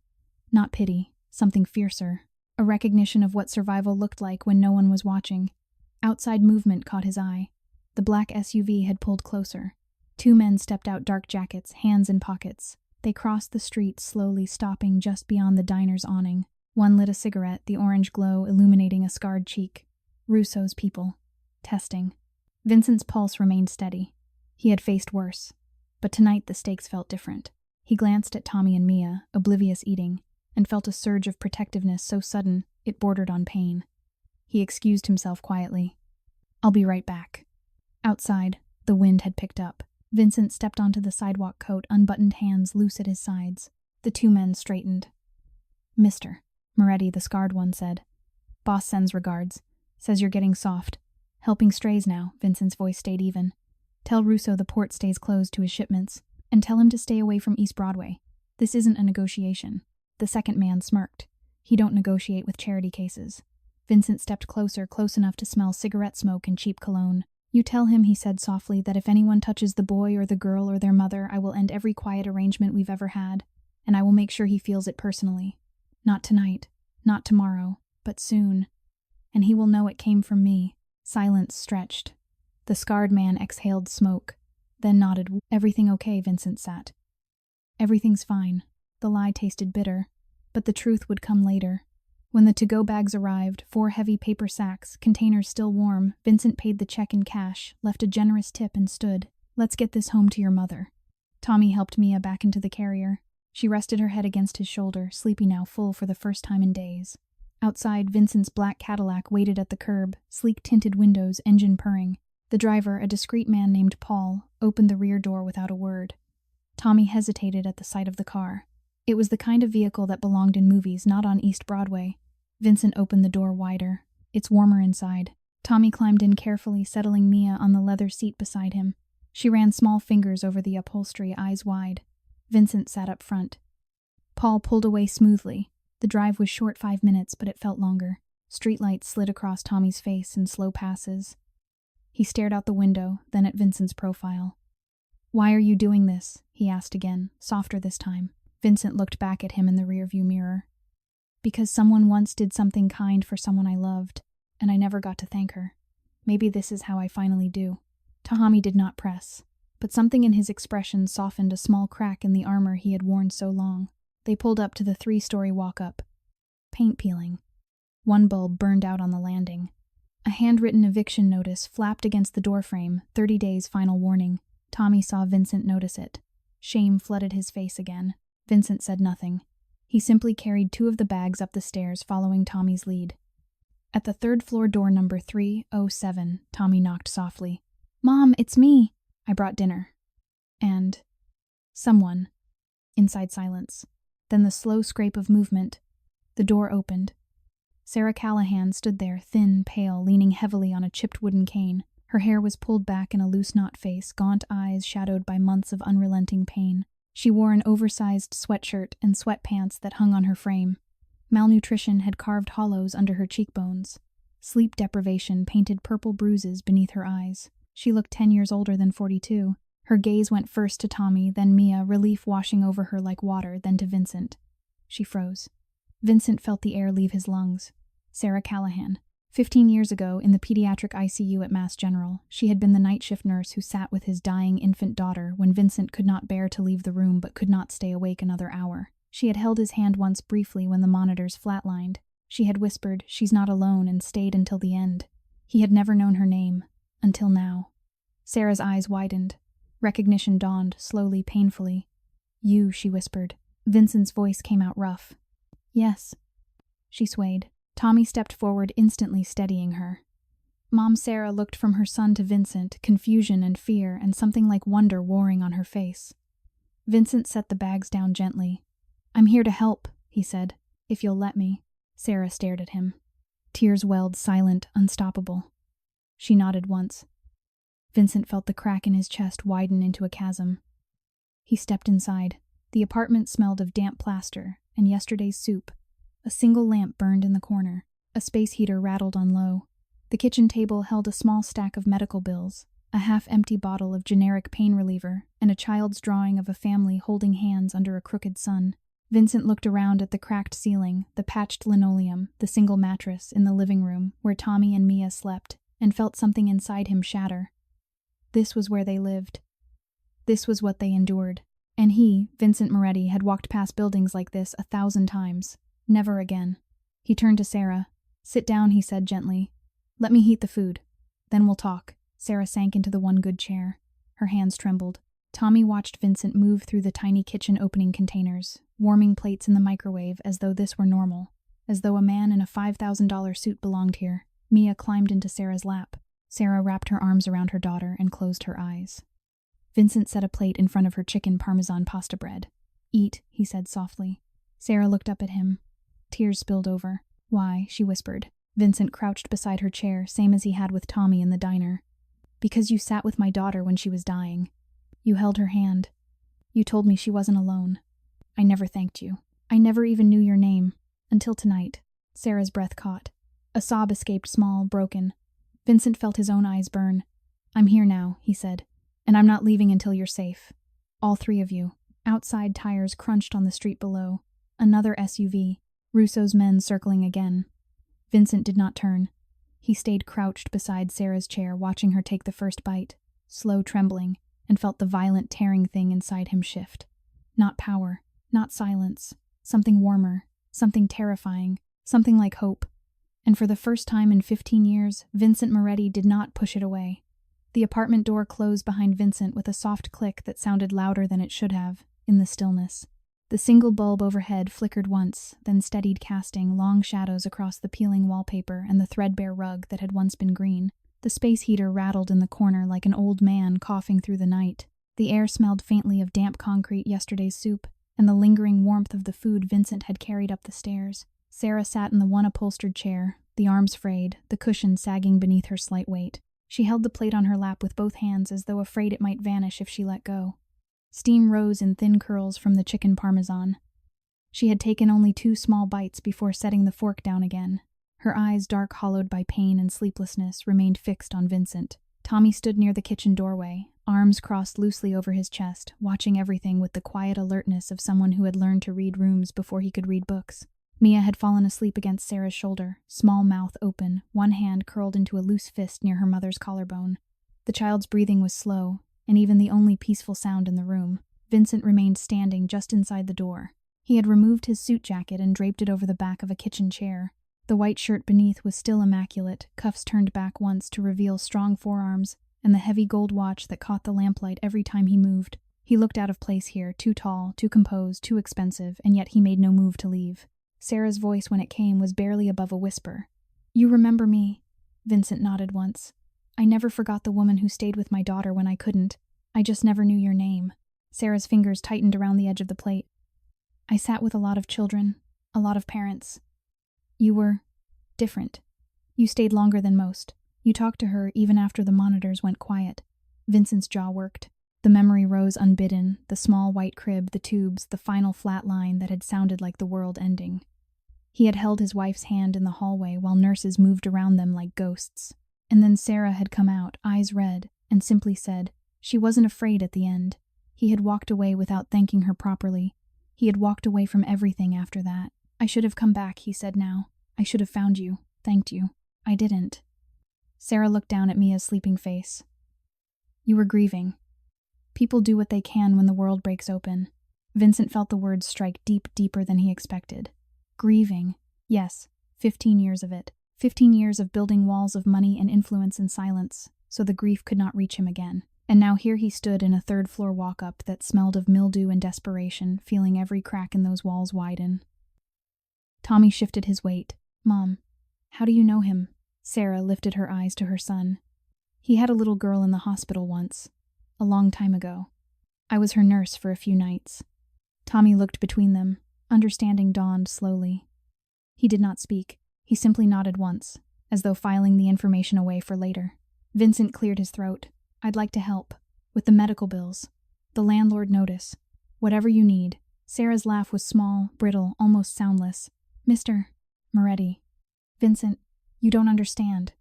Not pity, something fiercer. A recognition of what survival looked like when no one was watching. Outside movement caught his eye. The black SUV had pulled closer. 2 men stepped out, dark jackets, hands in pockets. They crossed the street, slowly stopping just beyond the diner's awning. One lit a cigarette, the orange glow illuminating a scarred cheek. Russo's people. Testing. Vincent's pulse remained steady. He had faced worse. But tonight the stakes felt different. He glanced at Tommy and Mia, oblivious eating, and felt a surge of protectiveness so sudden it bordered on pain. He excused himself quietly. I'll be right back. Outside, the wind had picked up. Vincent stepped onto the sidewalk, coat unbuttoned, hands loose at his sides. The two men straightened. Mr. Moretti, the scarred one, said. Boss sends regards. Says you're getting soft. Helping strays now. Vincent's voice stayed even. Tell Russo the port stays closed to his shipments, and tell him to stay away from East Broadway. This isn't a negotiation. The second man smirked. He don't negotiate with charity cases. Vincent stepped closer, close enough to smell cigarette smoke and cheap cologne. You tell him, he said softly, that if anyone touches the boy or the girl or their mother, I will end every quiet arrangement we've ever had, and I will make sure he feels it personally. Not tonight, not tomorrow, but soon. And he will know it came from me. Silence stretched. The scarred man exhaled smoke, then nodded. Everything okay? Vincent sat. Everything's fine. The lie tasted bitter, but the truth would come later. When the to-go bags arrived, 4 heavy paper sacks, containers still warm, Vincent paid the check in cash, left a generous tip, and stood. Let's get this home to your mother. Tommy helped Mia back into the carrier. She rested her head against his shoulder, sleepy now, full for the first time in days. Outside, Vincent's black Cadillac waited at the curb, sleek tinted windows, engine purring. The driver, a discreet man named Paul, opened the rear door without a word. Tommy hesitated at the sight of the car. It was the kind of vehicle that belonged in movies, not on East Broadway. Vincent opened the door wider. It's warmer inside. Tommy climbed in carefully, settling Mia on the leather seat beside him. She ran small fingers over the upholstery, eyes wide. Vincent sat up front. Paul pulled away smoothly. The drive was short, 5 minutes, but it felt longer. Streetlights slid across Tommy's face in slow passes. He stared out the window, then at Vincent's profile. Why are you doing this? He asked again, softer this time. Vincent looked back at him in the rearview mirror. Because someone once did something kind for someone I loved, and I never got to thank her. Maybe this is how I finally do. Tommy did not press, but something in his expression softened a small crack in the armor he had worn so long. They pulled up to the 3-story walk-up. Paint peeling. One bulb burned out on the landing. A handwritten eviction notice flapped against the doorframe, 30 days final warning. Tommy saw Vincent notice it. Shame flooded his face again. Vincent said nothing. He simply carried 2 of the bags up the stairs, following Tommy's lead. At the 3rd floor door, number 307, Tommy knocked softly. Mom, it's me. I brought dinner. And someone. Inside silence. Then the slow scrape of movement. The door opened. Sarah Callahan stood there, thin, pale, leaning heavily on a chipped wooden cane. Her hair was pulled back in a loose knot face, gaunt eyes shadowed by months of unrelenting pain. She wore an oversized sweatshirt and sweatpants that hung on her frame. Malnutrition had carved hollows under her cheekbones. Sleep deprivation painted purple bruises beneath her eyes. She looked 10 years older than 42. Her gaze went first to Tommy, then Mia, relief washing over her like water, then to Vincent. She froze. Vincent felt the air leave his lungs. Sarah Callahan. 15 years ago, in the pediatric ICU at Mass General, she had been the night shift nurse who sat with his dying infant daughter when Vincent could not bear to leave the room but could not stay awake another hour. She had held his hand once briefly when the monitors flatlined. She had whispered, "She's not alone," and stayed until the end. He had never known her name. Until now. Sarah's eyes widened. Recognition dawned, slowly, painfully. "You," she whispered. Vincent's voice came out rough. "Yes." She swayed. Tommy stepped forward, instantly steadying her. Mom Sarah looked from her son to Vincent, confusion and fear and something like wonder warring on her face. Vincent set the bags down gently. "I'm here to help," he said, "if you'll let me." Sarah stared at him. Tears welled, silent, unstoppable. She nodded once. Vincent felt the crack in his chest widen into a chasm. He stepped inside. The apartment smelled of damp plaster and yesterday's soup. A single lamp burned in the corner. A space heater rattled on low. The kitchen table held a small stack of medical bills, a half-empty bottle of generic pain reliever, and a child's drawing of a family holding hands under a crooked sun. Vincent looked around at the cracked ceiling, the patched linoleum, the single mattress in the living room where Tommy and Mia slept, and felt something inside him shatter. This was where they lived. This was what they endured. And he, Vincent Moretti, had walked past buildings like this 1,000 times. Never again. He turned to Sarah. "Sit down," he said gently. "Let me heat the food. Then we'll talk." Sarah sank into the one good chair. Her hands trembled. Tommy watched Vincent move through the tiny kitchen opening containers, warming plates in the microwave as though this were normal, as though a man in a $5,000 suit belonged here. Mia climbed into Sarah's lap. Sarah wrapped her arms around her daughter and closed her eyes. Vincent set a plate in front of her chicken parmesan pasta bread. "Eat," he said softly. Sarah looked up at him. Tears spilled over. "Why?" she whispered. Vincent crouched beside her chair, same as he had with Tommy in the diner. "Because you sat with my daughter when she was dying. You held her hand. You told me she wasn't alone. I never thanked you. I never even knew your name. Until tonight." Sarah's breath caught. A sob escaped, small, broken. Vincent felt his own eyes burn. "I'm here now," he said. "And I'm not leaving until you're safe. All three of you." Outside tires crunched on the street below. Another SUV. Russo's men circling again. Vincent did not turn. He stayed crouched beside Sarah's chair, watching her take the first bite, slow trembling, and felt the violent tearing thing inside him shift. Not power, not silence. Something warmer, something terrifying, something like hope. And for the first time in 15 years, Vincent Moretti did not push it away. The apartment door closed behind Vincent with a soft click that sounded louder than it should have, in the stillness. The single bulb overhead flickered once, then steadied, casting long shadows across the peeling wallpaper and the threadbare rug that had once been green. The space heater rattled in the corner like an old man coughing through the night. The air smelled faintly of damp concrete, yesterday's soup, and the lingering warmth of the food Vincent had carried up the stairs. Sarah sat in the one upholstered chair, the arms frayed, the cushion sagging beneath her slight weight. She held the plate on her lap with both hands as though afraid it might vanish if she let go. Steam rose in thin curls from the chicken parmesan. She had taken only 2 small bites before setting the fork down again. Her eyes, dark hollowed by pain and sleeplessness, remained fixed on Vincent. Tommy stood near the kitchen doorway, arms crossed loosely over his chest, watching everything with the quiet alertness of someone who had learned to read rooms before he could read books. Mia had fallen asleep against Sarah's shoulder, small mouth open, one hand curled into a loose fist near her mother's collarbone. The child's breathing was slow, and even the only peaceful sound in the room. Vincent remained standing just inside the door. He had removed his suit jacket and draped it over the back of a kitchen chair. The white shirt beneath was still immaculate, cuffs turned back once to reveal strong forearms, and the heavy gold watch that caught the lamplight every time he moved. He looked out of place here, too tall, too composed, too expensive, and yet he made no move to leave. Sarah's voice, when it came, was barely above a whisper. "You remember me?" Vincent nodded once. "I never forgot the woman who stayed with my daughter when I couldn't. I just never knew your name." Sarah's fingers tightened around the edge of the plate. "I sat with a lot of children, a lot of parents. You were different. You stayed longer than most. You talked to her even after the monitors went quiet." Vincent's jaw worked. The memory rose unbidden, the small white crib, the tubes, the final flat line that had sounded like the world ending. He had held his wife's hand in the hallway while nurses moved around them like ghosts. And then Sarah had come out, eyes red, and simply said, she wasn't afraid at the end. He had walked away without thanking her properly. He had walked away from everything after that. "I should have come back," he said now. "I should have found you, thanked you. I didn't." Sarah looked down at Mia's sleeping face. "You were grieving. People do what they can when the world breaks open." Vincent felt the words strike deeper than he expected. Grieving. Yes, 15 years of it. 15 years of building walls of money and influence in silence, so the grief could not reach him again. And now here he stood in a third-floor walk-up that smelled of mildew and desperation, feeling every crack in those walls widen. Tommy shifted his weight. "Mom, how do you know him?" Sarah lifted her eyes to her son. "He had a little girl in the hospital once. A long time ago. I was her nurse for a few nights." Tommy looked between them. Understanding dawned slowly. He did not speak. He simply nodded once, as though filing the information away for later. Vincent cleared his throat. "I'd like to help. With the medical bills. The landlord notice. Whatever you need." Sarah's laugh was small, brittle, almost soundless. "Mr. Moretti. Vincent, you don't understand.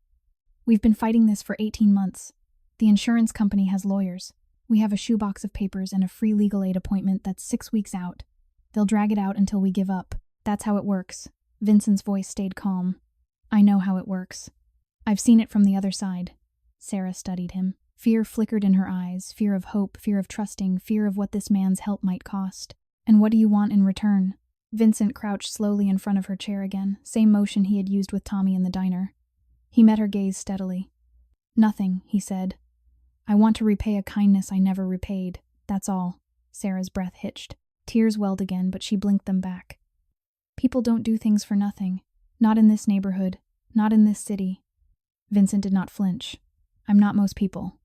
We've been fighting this for 18 months. The insurance company has lawyers. We have a shoebox of papers and a free legal aid appointment that's 6 weeks out. They'll drag it out until we give up. That's how it works." Vincent's voice stayed calm. "I know how it works. I've seen it from the other side." Sarah studied him. Fear flickered in her eyes, fear of hope, fear of trusting, fear of what this man's help might cost. "And what do you want in return?" Vincent crouched slowly in front of her chair again, same motion he had used with Tommy in the diner. He met her gaze steadily. "Nothing," he said. "I want to repay a kindness I never repaid. That's all." Sarah's breath hitched. Tears welled again, but she blinked them back. "People don't do things for nothing. Not in this neighborhood. Not in this city." Vincent did not flinch. I'm not most people.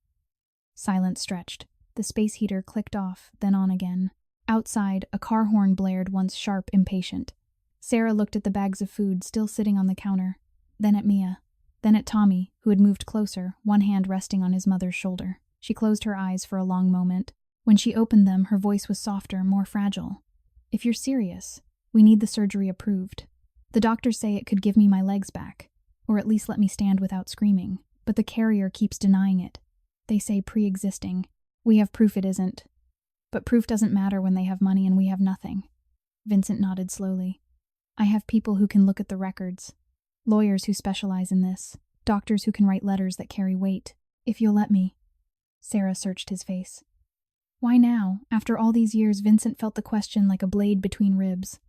Silence stretched. The space heater clicked off, then on again. Outside, a car horn blared, once sharp, impatient. Sarah looked at the bags of food still sitting on the counter, then at Mia, then at Tommy, who had moved closer, one hand resting on his mother's shoulder. She closed her eyes for a long moment. When she opened them, her voice was softer, more fragile. If you're serious, we need the surgery approved. The doctors say it could give me my legs back, or at least let me stand without screaming, but the carrier keeps denying it. They say pre-existing. We have proof it isn't. But proof doesn't matter when they have money and we have nothing. Vincent nodded slowly. I have people who can look at the records. Lawyers who specialize in this. Doctors who can write letters that carry weight. If you'll let me. Sarah searched his face. Why now? After all these years, Vincent felt the question like a blade between ribs.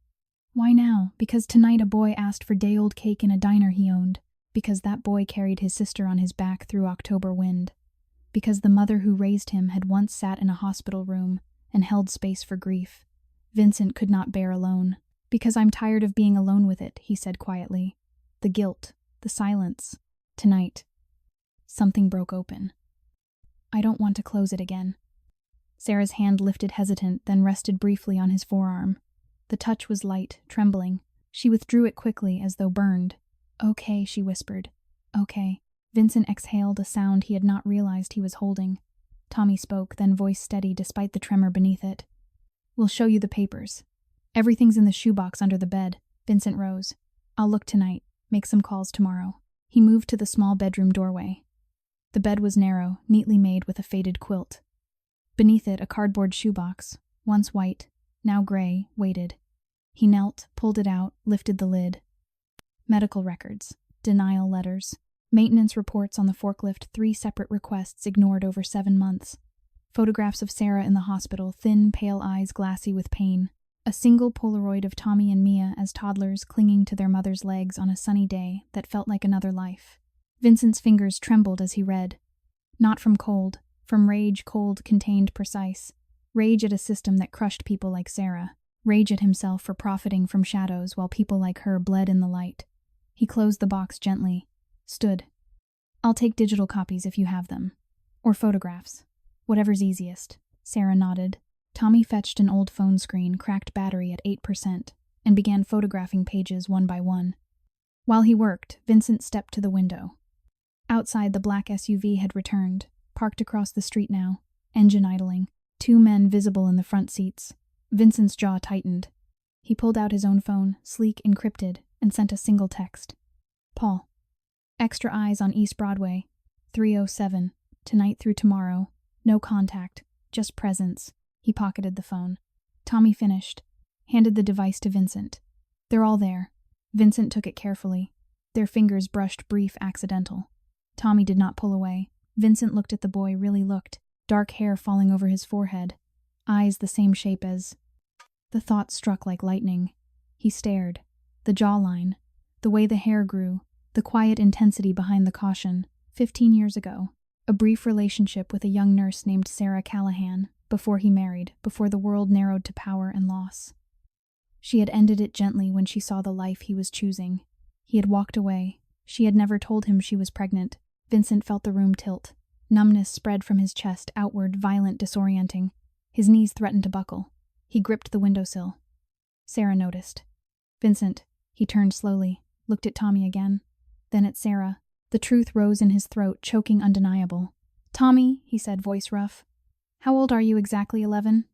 Why now? Because tonight a boy asked for day-old cake in a diner he owned. Because that boy carried his sister on his back through October wind. Because the mother who raised him had once sat in a hospital room and held space for grief. Vincent could not bear alone. Because I'm tired of being alone with it, he said quietly. The guilt, the silence. Tonight, something broke open. I don't want to close it again. Sarah's hand lifted hesitant, then rested briefly on his forearm. The touch was light, trembling. She withdrew it quickly, as though burned. Okay, she whispered. Okay. Vincent exhaled, a sound he had not realized he was holding. Tommy spoke, then voice steady despite the tremor beneath it. We'll show you the papers. Everything's in the shoebox under the bed. Vincent rose. I'll look tonight, make some calls tomorrow. He moved to the small bedroom doorway. The bed was narrow, neatly made with a faded quilt. Beneath it, a cardboard shoebox, once white, now gray, waited. He knelt, pulled it out, lifted the lid. Medical records, denial letters, maintenance reports on the forklift, 3 separate requests ignored over 7 months. Photographs of Sarah in the hospital, thin, pale eyes glassy with pain. A single Polaroid of Tommy and Mia as toddlers clinging to their mother's legs on a sunny day that felt like another life. Vincent's fingers trembled as he read. Not from cold, from rage, cold, contained, precise. Rage at a system that crushed people like Sarah. Rage at himself for profiting from shadows while people like her bled in the light. He closed the box gently. Stood. I'll take digital copies if you have them. Or photographs. Whatever's easiest. Sarah nodded. Tommy fetched an old phone screen, cracked battery at 8%, and began photographing pages one by one. While he worked, Vincent stepped to the window. Outside, the black SUV had returned, parked across the street now, engine idling, 2 men visible in the front seats. Vincent's jaw tightened. He pulled out his own phone, sleek, encrypted, and sent a single text. Paul. Extra eyes on East Broadway. 3:07. Tonight through tomorrow. No contact. Just presence. He pocketed the phone. Tommy finished. Handed the device to Vincent. They're all there. Vincent took it carefully. Their fingers brushed brief accidental. Tommy did not pull away. Vincent looked at the boy, really looked. Dark hair falling over his forehead. Eyes the same shape as... The thought struck like lightning. He stared. The jawline. The way the hair grew. The quiet intensity behind the caution. 15 years ago. A brief relationship with a young nurse named Sarah Callahan, before he married, before the world narrowed to power and loss. She had ended it gently when she saw the life he was choosing. He had walked away. She had never told him she was pregnant. Vincent felt the room tilt. Numbness spread from his chest, outward, violent, disorienting. His knees threatened to buckle. He gripped the windowsill. Sarah noticed. Vincent. He turned slowly, looked at Tommy again, then at Sarah. The truth rose in his throat, choking, undeniable. Tommy, he said, voice rough. How old are you exactly? 11?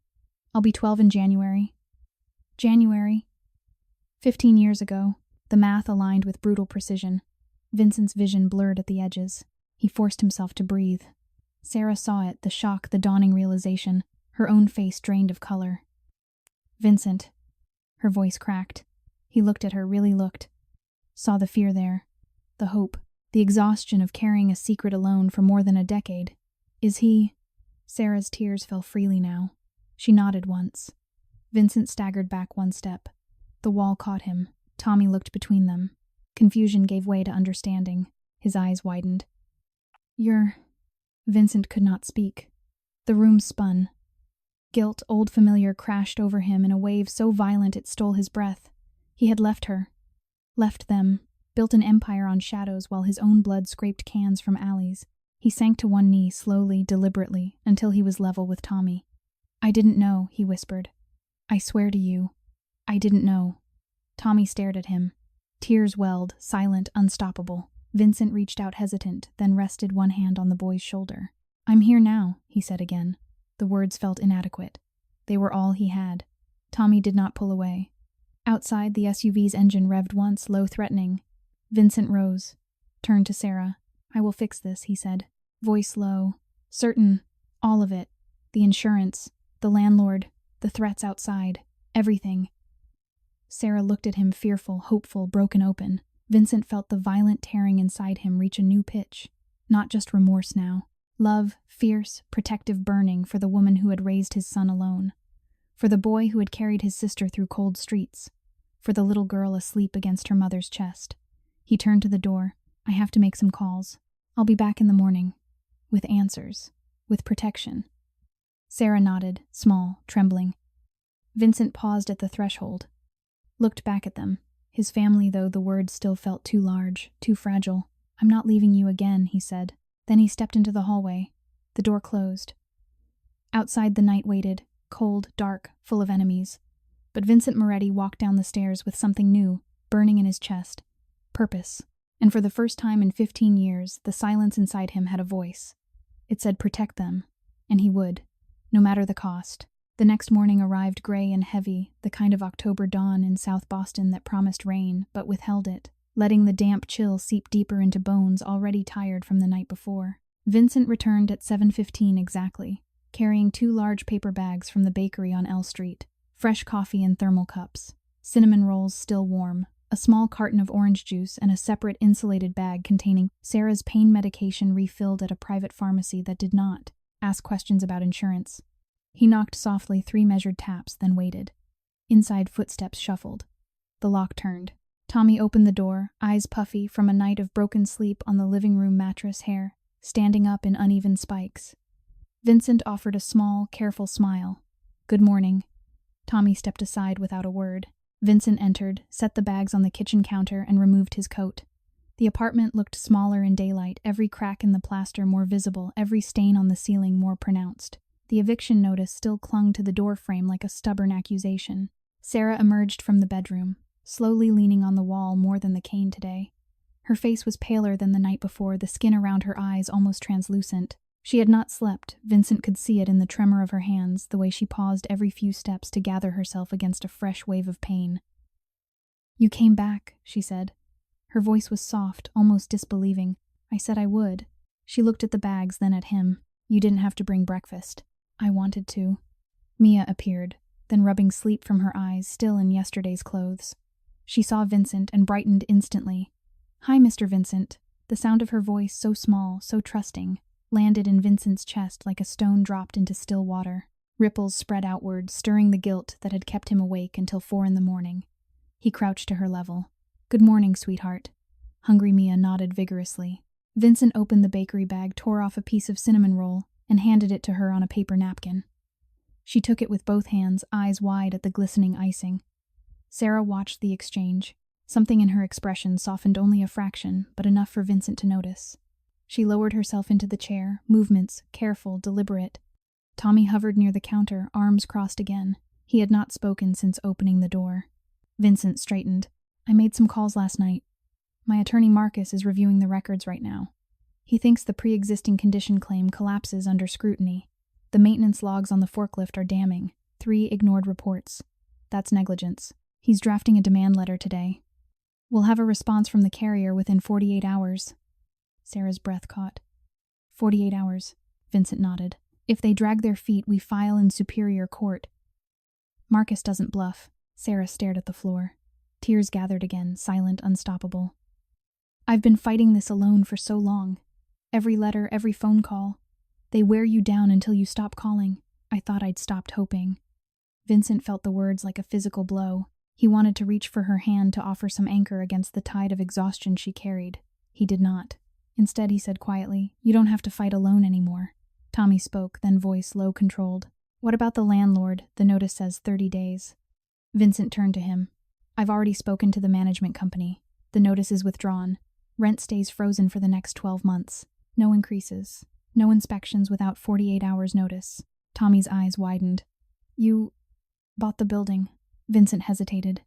I'll be 12 in January. January. 15 years ago. The math aligned with brutal precision. Vincent's vision blurred at the edges. He forced himself to breathe. Sarah saw it, the shock, the dawning realization, her own face drained of color. Vincent. Her voice cracked. He looked at her, really looked. Saw the fear there. The hope. The exhaustion of carrying a secret alone for more than a decade. Is he... Sarah's tears fell freely now. She nodded once. Vincent staggered back 1 step. The wall caught him. Tommy looked between them. Confusion gave way to understanding. His eyes widened. You're... Vincent could not speak. The room spun. Guilt, old familiar, crashed over him in a wave so violent it stole his breath. He had left her. Left them. Built an empire on shadows while his own blood scraped cans from alleys. He sank to one knee slowly, deliberately, until he was level with Tommy. "I didn't know," he whispered. "I swear to you, I didn't know." Tommy stared at him. Tears welled, silent, unstoppable. Vincent reached out hesitant, then rested one hand on the boy's shoulder. "I'm here now," he said again. The words felt inadequate. They were all he had. Tommy did not pull away. Outside, the SUV's engine revved once, low, threatening. Vincent rose, turned to Sarah. "I will fix this," he said, voice low. "Certain. All of it. The insurance, the landlord, the threats outside, everything." Sarah looked at him, fearful, hopeful, broken open. Vincent felt the violent tearing inside him reach a new pitch. Not just remorse now. Love, fierce, protective burning for the woman who had raised his son alone. For the boy who had carried his sister through cold streets. For the little girl asleep against her mother's chest. He turned to the door. "I have to make some calls. I'll be back in the morning. With answers. With protection." Sarah nodded, small, trembling. Vincent paused at the threshold. Looked back at them. His family, though the words still felt too large, too fragile. "I'm not leaving you again," he said. Then he stepped into the hallway. The door closed. Outside the night waited, cold, dark, full of enemies. But Vincent Moretti walked down the stairs with something new, burning in his chest. Purpose. And for the first time in 15 years, the silence inside him had a voice. It said protect them. And he would. No matter the cost. The next morning arrived gray and heavy, the kind of October dawn in South Boston that promised rain, but withheld it, letting the damp chill seep deeper into bones already tired from the night before. Vincent returned at 7:15 exactly, carrying 2 large paper bags from the bakery on L Street, fresh coffee in thermal cups, cinnamon rolls still warm, a small carton of orange juice, and a separate insulated bag containing Sarah's pain medication refilled at a private pharmacy that did not ask questions about insurance. He knocked softly 3 measured taps, then waited. Inside, footsteps shuffled. The lock turned. Tommy opened the door, eyes puffy from a night of broken sleep on the living room mattress, hair standing up in uneven spikes. Vincent offered a small, careful smile. "Good morning." Tommy stepped aside without a word. Vincent entered, set the bags on the kitchen counter, and removed his coat. The apartment looked smaller in daylight, every crack in the plaster more visible, every stain on the ceiling more pronounced. The eviction notice still clung to the door frame like a stubborn accusation. Sarah emerged from the bedroom, slowly leaning on the wall more than the cane today. Her face was paler than the night before, the skin around her eyes almost translucent. She had not slept. Vincent could see it in the tremor of her hands, the way she paused every few steps to gather herself against a fresh wave of pain. "You came back," she said. Her voice was soft, almost disbelieving. "I said I would." She looked at the bags, then at him. "You didn't have to bring breakfast." "I wanted to." Mia appeared, then rubbing sleep from her eyes, still in yesterday's clothes. She saw Vincent and brightened instantly. "Hi, Mr. Vincent." The sound of her voice, so small, so trusting, landed in Vincent's chest like a stone dropped into still water. Ripples spread outward, stirring the guilt that had kept him awake until 4 in the morning. He crouched to her level. "Good morning, sweetheart." Hungry Mia nodded vigorously. Vincent opened the bakery bag, tore off a piece of cinnamon roll, and handed it to her on a paper napkin. She took it with both hands, eyes wide at the glistening icing. Sarah watched the exchange. Something in her expression softened only a fraction, but enough for Vincent to notice. She lowered herself into the chair, movements careful, deliberate. Tommy hovered near the counter, arms crossed again. He had not spoken since opening the door. Vincent straightened. "I made some calls last night. My attorney Marcus is reviewing the records right now. He thinks the pre-existing condition claim collapses under scrutiny. The maintenance logs on the forklift are damning. 3 ignored reports. That's negligence. He's drafting a demand letter today. We'll have a response from the carrier within 48 hours. Sarah's breath caught. 48 hours, Vincent nodded. If they drag their feet, we file in superior court. Marcus doesn't bluff. Sarah stared at the floor. Tears gathered again, silent, unstoppable. I've been fighting this alone for so long. Every letter, every phone call. They wear you down until you stop calling. I thought I'd stopped hoping. Vincent felt the words like a physical blow. He wanted to reach for her hand to offer some anchor against the tide of exhaustion she carried. He did not. Instead, he said quietly, "You don't have to fight alone anymore." Tommy spoke, then voice low controlled. "What about the landlord? The notice says 30 days. Vincent turned to him. "I've already spoken to the management company. The notice is withdrawn. Rent stays frozen for the next 12 months. No increases. No inspections without 48 hours' notice. Tommy's eyes widened. You bought the building. Vincent hesitated.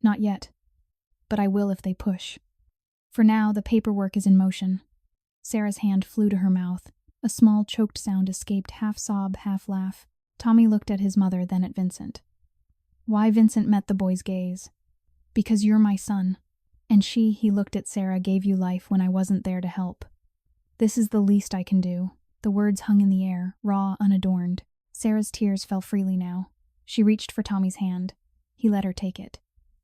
Not yet. But I will if they push. For now, the paperwork is in motion. Sarah's hand flew to her mouth. A small, choked sound escaped, half sob, half laugh. Tommy looked at his mother, then at Vincent. Why? Vincent met the boy's gaze. Because you're my son. And he looked at Sarah, gave you life when I wasn't there to help. This is the least I can do. The words hung in the air, raw, unadorned. Sarah's tears fell freely now. She reached for Tommy's hand. He let her take it.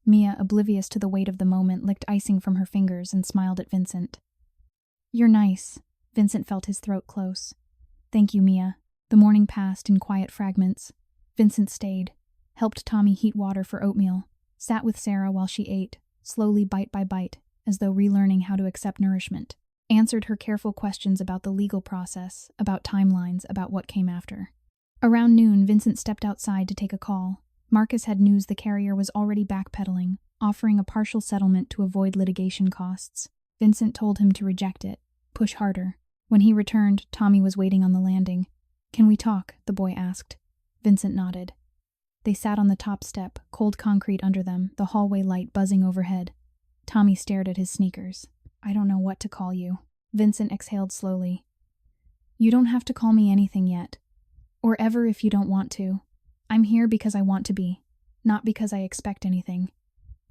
Mia, oblivious to the weight of the moment, licked icing from her fingers and smiled at Vincent. You're nice. Vincent felt his throat close. Thank you, Mia. The morning passed in quiet fragments. Vincent stayed, helped Tommy heat water for oatmeal, sat with Sarah while she ate, slowly bite by bite, as though relearning how to accept nourishment, answered her careful questions about the legal process, about timelines, about what came after. Around noon, Vincent stepped outside to take a call. Marcus had news the carrier was already backpedaling, offering a partial settlement to avoid litigation costs. Vincent told him to reject it, push harder. When he returned, Tommy was waiting on the landing. Can we talk? The boy asked. Vincent nodded. They sat on the top step, cold concrete under them, the hallway light buzzing overhead. Tommy stared at his sneakers. I don't know what to call you. Vincent exhaled slowly. You don't have to call me anything yet. Or ever if you don't want to. I'm here because I want to be, not because I expect anything.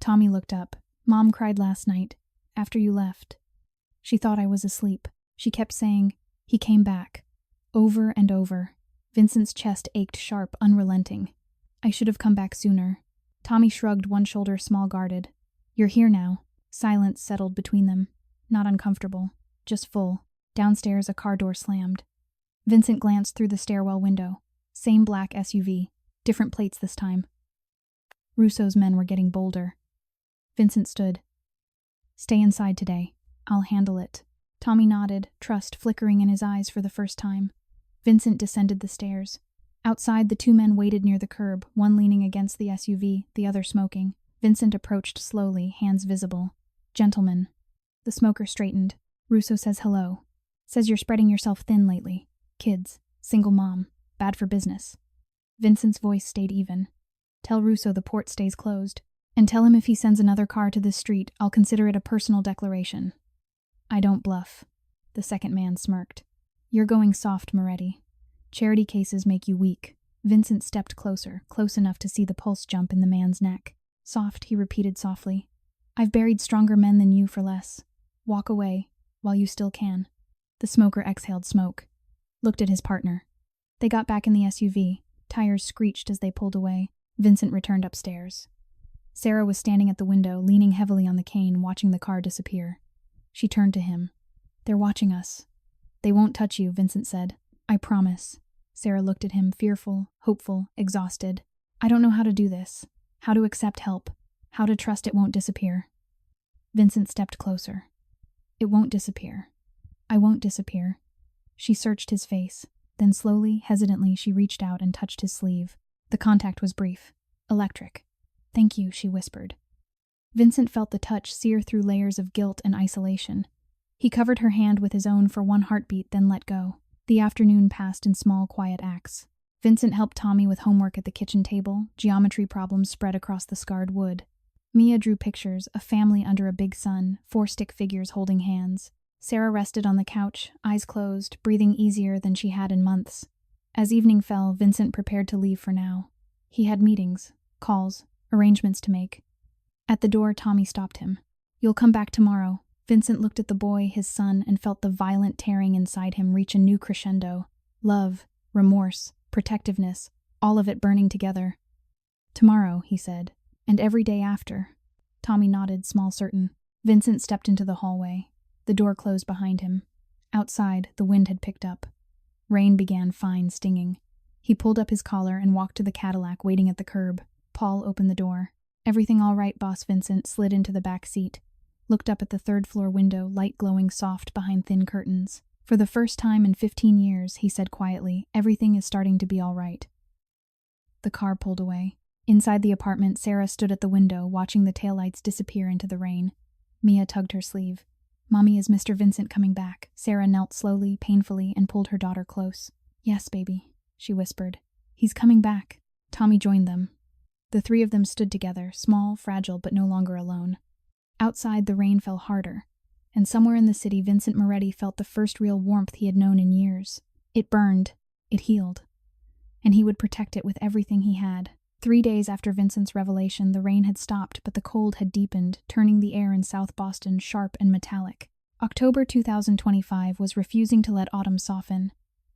Tommy looked up. Mom cried last night, after you left. She thought I was asleep. She kept saying, he came back. Over and over. Vincent's chest ached sharp, unrelenting. I should have come back sooner. Tommy shrugged, one shoulder small-guarded. You're here now. Silence settled between them. Not uncomfortable, just full. Downstairs, a car door slammed. Vincent glanced through the stairwell window. Same black SUV. Different plates this time. Russo's men were getting bolder. Vincent stood. Stay inside today. I'll handle it. Tommy nodded, trust flickering in his eyes for the first time. Vincent descended the stairs. Outside, the two men waited near the curb, one leaning against the SUV, the other smoking. Vincent approached slowly, hands visible. Gentlemen. The smoker straightened. Russo says hello. Says you're spreading yourself thin lately. Kids. Single mom. Bad for business. Vincent's voice stayed even. Tell Russo the port stays closed. And tell him if he sends another car to this street, I'll consider it a personal declaration. I don't bluff. The second man smirked. You're going soft, Moretti. Charity cases make you weak. Vincent stepped closer, close enough to see the pulse jump in the man's neck. Soft, he repeated softly. I've buried stronger men than you for less. Walk away, while you still can. The smoker exhaled smoke. Looked at his partner. They got back in the SUV. Tires screeched as they pulled away. Vincent returned upstairs. Sarah was standing at the window, leaning heavily on the cane, watching the car disappear. She turned to him. They're watching us. They won't touch you, Vincent said. I promise. Sarah looked at him, fearful, hopeful, exhausted. I don't know how to do this. How to accept help. How to trust it won't disappear. Vincent stepped closer. It won't disappear. I won't disappear. She searched his face. Then slowly, hesitantly, she reached out and touched his sleeve. The contact was brief. Electric. Thank you, she whispered. Vincent felt the touch sear through layers of guilt and isolation. He covered her hand with his own for one heartbeat, then let go. The afternoon passed in small, quiet acts. Vincent helped Tommy with homework at the kitchen table, geometry problems spread across the scarred wood. Mia drew pictures, a family under a big sun, 4 stick figures holding hands. Sarah rested on the couch, eyes closed, breathing easier than she had in months. As evening fell, Vincent prepared to leave for now. He had meetings, calls, arrangements to make. At the door, Tommy stopped him. You'll come back tomorrow. Vincent looked at the boy, his son, and felt the violent tearing inside him reach a new crescendo. Love, remorse, protectiveness, all of it burning together. Tomorrow, he said, and every day after. Tommy nodded, small certain. Vincent stepped into the hallway. The door closed behind him. Outside, the wind had picked up. Rain began fine, stinging. He pulled up his collar and walked to the Cadillac waiting at the curb. Paul opened the door. Everything all right, boss? Vincent slid into the back seat. Looked up at the third-floor window, light glowing soft behind thin curtains. For the first time in 15 years, he said quietly, everything is starting to be all right. The car pulled away. Inside the apartment, Sarah stood at the window, watching the taillights disappear into the rain. Mia tugged her sleeve. Mommy, is Mr. Vincent coming back? Sarah knelt slowly, painfully, and pulled her daughter close. Yes, baby, she whispered. He's coming back. Tommy joined them. The three of them stood together, small, fragile, but no longer alone. Outside, the rain fell harder, and somewhere in the city, Vincent Moretti felt the first real warmth he had known in years. It burned, it healed, and he would protect it with everything he had. 3 days after Vincent's revelation, the rain had stopped, but the cold had deepened, turning the air in South Boston sharp and metallic. October 2025 was refusing to let autumn soften.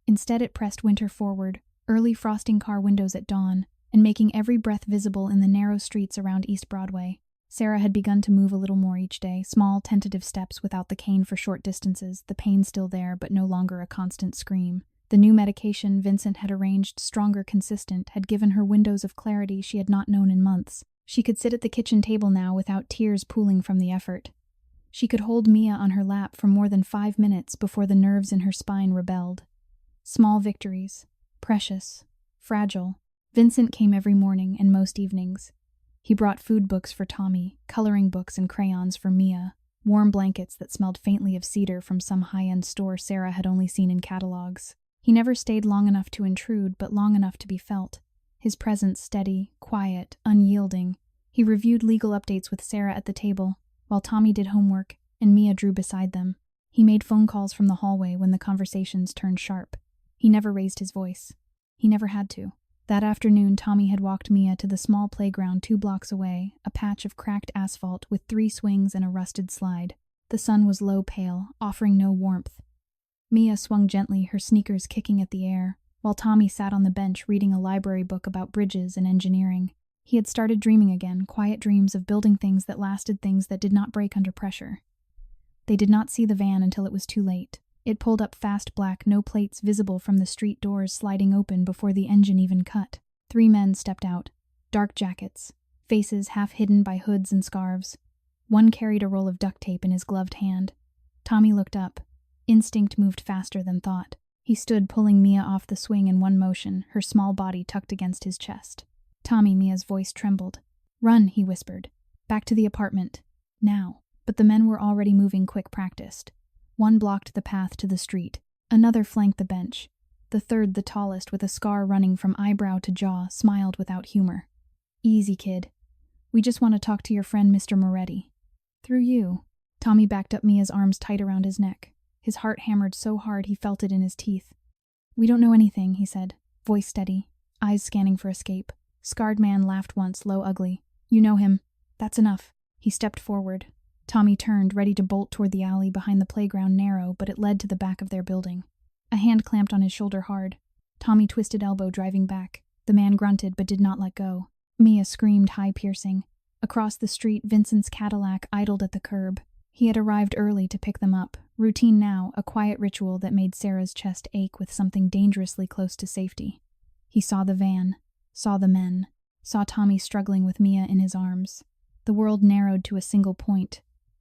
Instead, it pressed winter forward, early frosting car windows at dawn, and making every breath visible in the narrow streets around East Broadway. Sarah had begun to move a little more each day, small, tentative steps without the cane for short distances, the pain still there, but no longer a constant scream. The new medication Vincent had arranged, stronger, consistent, had given her windows of clarity she had not known in months. She could sit at the kitchen table now without tears pooling from the effort. She could hold Mia on her lap for more than 5 minutes before the nerves in her spine rebelled. Small victories. Precious. Fragile. Vincent came every morning and most evenings. He brought food books for Tommy, coloring books and crayons for Mia, warm blankets that smelled faintly of cedar from some high-end store Sarah had only seen in catalogs. He never stayed long enough to intrude, but long enough to be felt. His presence steady, quiet, unyielding. He reviewed legal updates with Sarah at the table, while Tommy did homework and Mia drew beside them. He made phone calls from the hallway when the conversations turned sharp. He never raised his voice. He never had to. That afternoon, Tommy had walked Mia to the small playground 2 blocks away, a patch of cracked asphalt with 3 swings and a rusted slide. The sun was low pale, offering no warmth. Mia swung gently, her sneakers kicking at the air, while Tommy sat on the bench reading a library book about bridges and engineering. He had started dreaming again, quiet dreams of building things that lasted, things that did not break under pressure. They did not see the van until it was too late. It pulled up fast, black, no plates visible from the street doors sliding open before the engine even cut. 3 men stepped out, dark jackets, faces half hidden by hoods and scarves. One carried a roll of duct tape in his gloved hand. Tommy looked up. Instinct moved faster than thought. He stood, pulling Mia off the swing in one motion, her small body tucked against his chest. Tommy, Mia's voice trembled. Run, he whispered. Back to the apartment. Now. But the men were already moving, quick, practiced. One blocked the path to the street. Another flanked the bench. The third, the tallest, with a scar running from eyebrow to jaw, smiled without humor. Easy, kid. We just want to talk to your friend Mr. Moretti. Through you. Tommy backed up, Mia's arms tight around his neck. His heart hammered so hard he felt it in his teeth. We don't know anything, he said, voice steady, eyes scanning for escape. Scarred man laughed once, low, ugly. You know him. That's enough. He stepped forward. Tommy turned, ready to bolt toward the alley behind the playground, narrow, but it led to the back of their building. A hand clamped on his shoulder hard. Tommy twisted elbow, driving back. The man grunted, but did not let go. Mia screamed, high, piercing. Across the street, Vincent's Cadillac idled at the curb. He had arrived early to pick them up. Routine now, a quiet ritual that made Sarah's chest ache with something dangerously close to safety. He saw the van, saw the men, saw Tommy struggling with Mia in his arms. The world narrowed to a single point.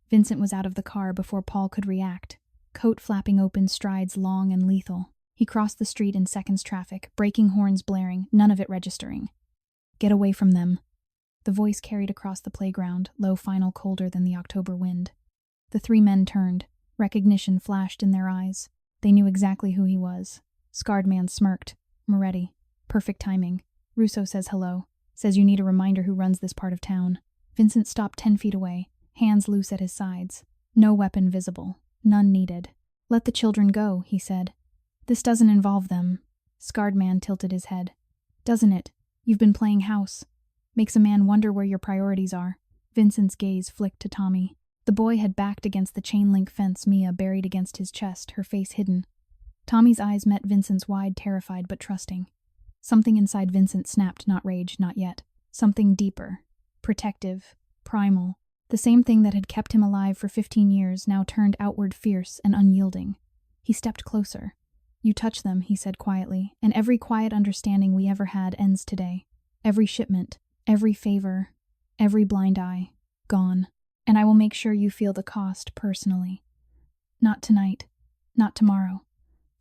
Vincent was out of the car before Paul could react, coat flapping open, strides long and lethal. He crossed the street in seconds traffic, braking horns blaring, none of it registering. Get away from them. The voice carried across the playground, low, final, colder than the October wind. The 3 men turned. Recognition flashed in their eyes. They knew exactly who he was. Scarred man smirked. Moretti. Perfect timing. Russo says hello. Says you need a reminder who runs this part of town. Vincent stopped 10 feet away, hands loose at his sides. No weapon visible. None needed. Let the children go, he said. This doesn't involve them. Scarred man tilted his head. Doesn't it? You've been playing house. Makes a man wonder where your priorities are. Vincent's gaze flicked to Tommy. The boy had backed against the chain-link fence, Mia buried against his chest, her face hidden. Tommy's eyes met Vincent's wide, terrified but trusting. Something inside Vincent snapped, not rage, not yet. Something deeper. Protective. Primal. The same thing that had kept him alive for 15 years now turned outward, fierce and unyielding. He stepped closer. You touch them, he said quietly, and every quiet understanding we ever had ends today. Every shipment, every favor, every blind eye, gone. And I will make sure you feel the cost personally. Not tonight, not tomorrow,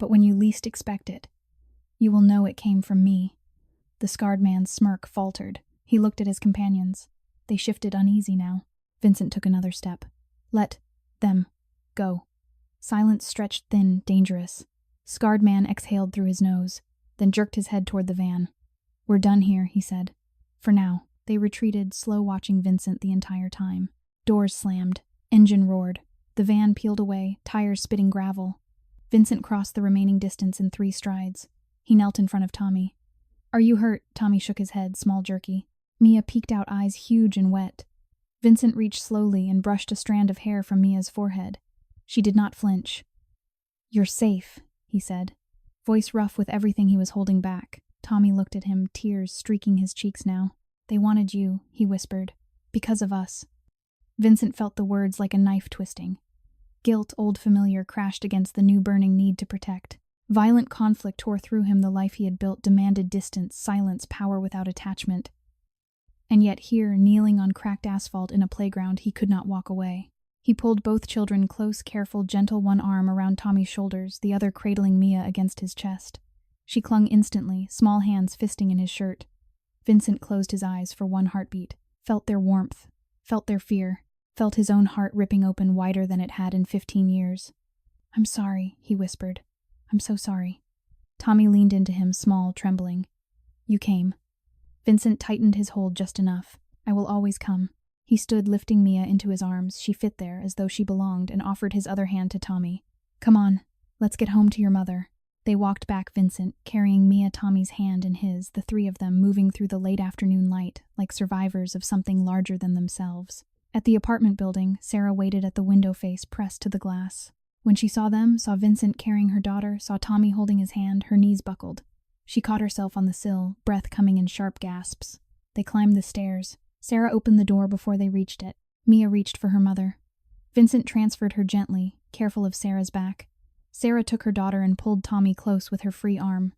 but when you least expect it. You will know it came from me. The scarred man's smirk faltered. He looked at his companions. They shifted, uneasy now. Vincent took another step. Let them. Go." Silence stretched thin, dangerous. Scarred man exhaled through his nose, then jerked his head toward the van. "We're done here," he said. "For now." They retreated, slow watching Vincent the entire time. Doors slammed. Engine roared. The van peeled away, tires spitting gravel. Vincent crossed the remaining distance in 3 strides. He knelt in front of Tommy. "Are you hurt?" Tommy shook his head, small jerky. Mia peeked out, eyes huge and wet. Vincent reached slowly and brushed a strand of hair from Mia's forehead. She did not flinch. "You're safe," he said, voice rough with everything he was holding back. Tommy looked at him, tears streaking his cheeks now. "They wanted you," he whispered. "Because of us." Vincent felt the words like a knife twisting. Guilt, old familiar, crashed against the new burning need to protect. Violent conflict tore through him. The life he had built demanded distance, silence, power without attachment. And yet here, kneeling on cracked asphalt in a playground, he could not walk away. He pulled both children close, careful, gentle, one arm around Tommy's shoulders, the other cradling Mia against his chest. She clung instantly, small hands fisting in his shirt. Vincent closed his eyes for one heartbeat, felt their warmth, felt their fear, felt his own heart ripping open wider than it had in 15 years. "I'm sorry," he whispered. "I'm so sorry." Tommy leaned into him, small, trembling. "You came." Vincent tightened his hold just enough. "I will always come." He stood, lifting Mia into his arms. She fit there, as though she belonged, and offered his other hand to Tommy. "Come on, let's get home to your mother." They walked back, Vincent, carrying Mia, Tommy's hand in his, the 3 of them moving through the late afternoon light, like survivors of something larger than themselves. At the apartment building, Sarah waited at the window face pressed to the glass. When she saw them, saw Vincent carrying her daughter, saw Tommy holding his hand, her knees buckled. She caught herself on the sill, breath coming in sharp gasps. They climbed the stairs. Sarah opened the door before they reached it. Mia reached for her mother. Vincent transferred her gently, careful of Sarah's back. Sarah took her daughter and pulled Tommy close with her free arm.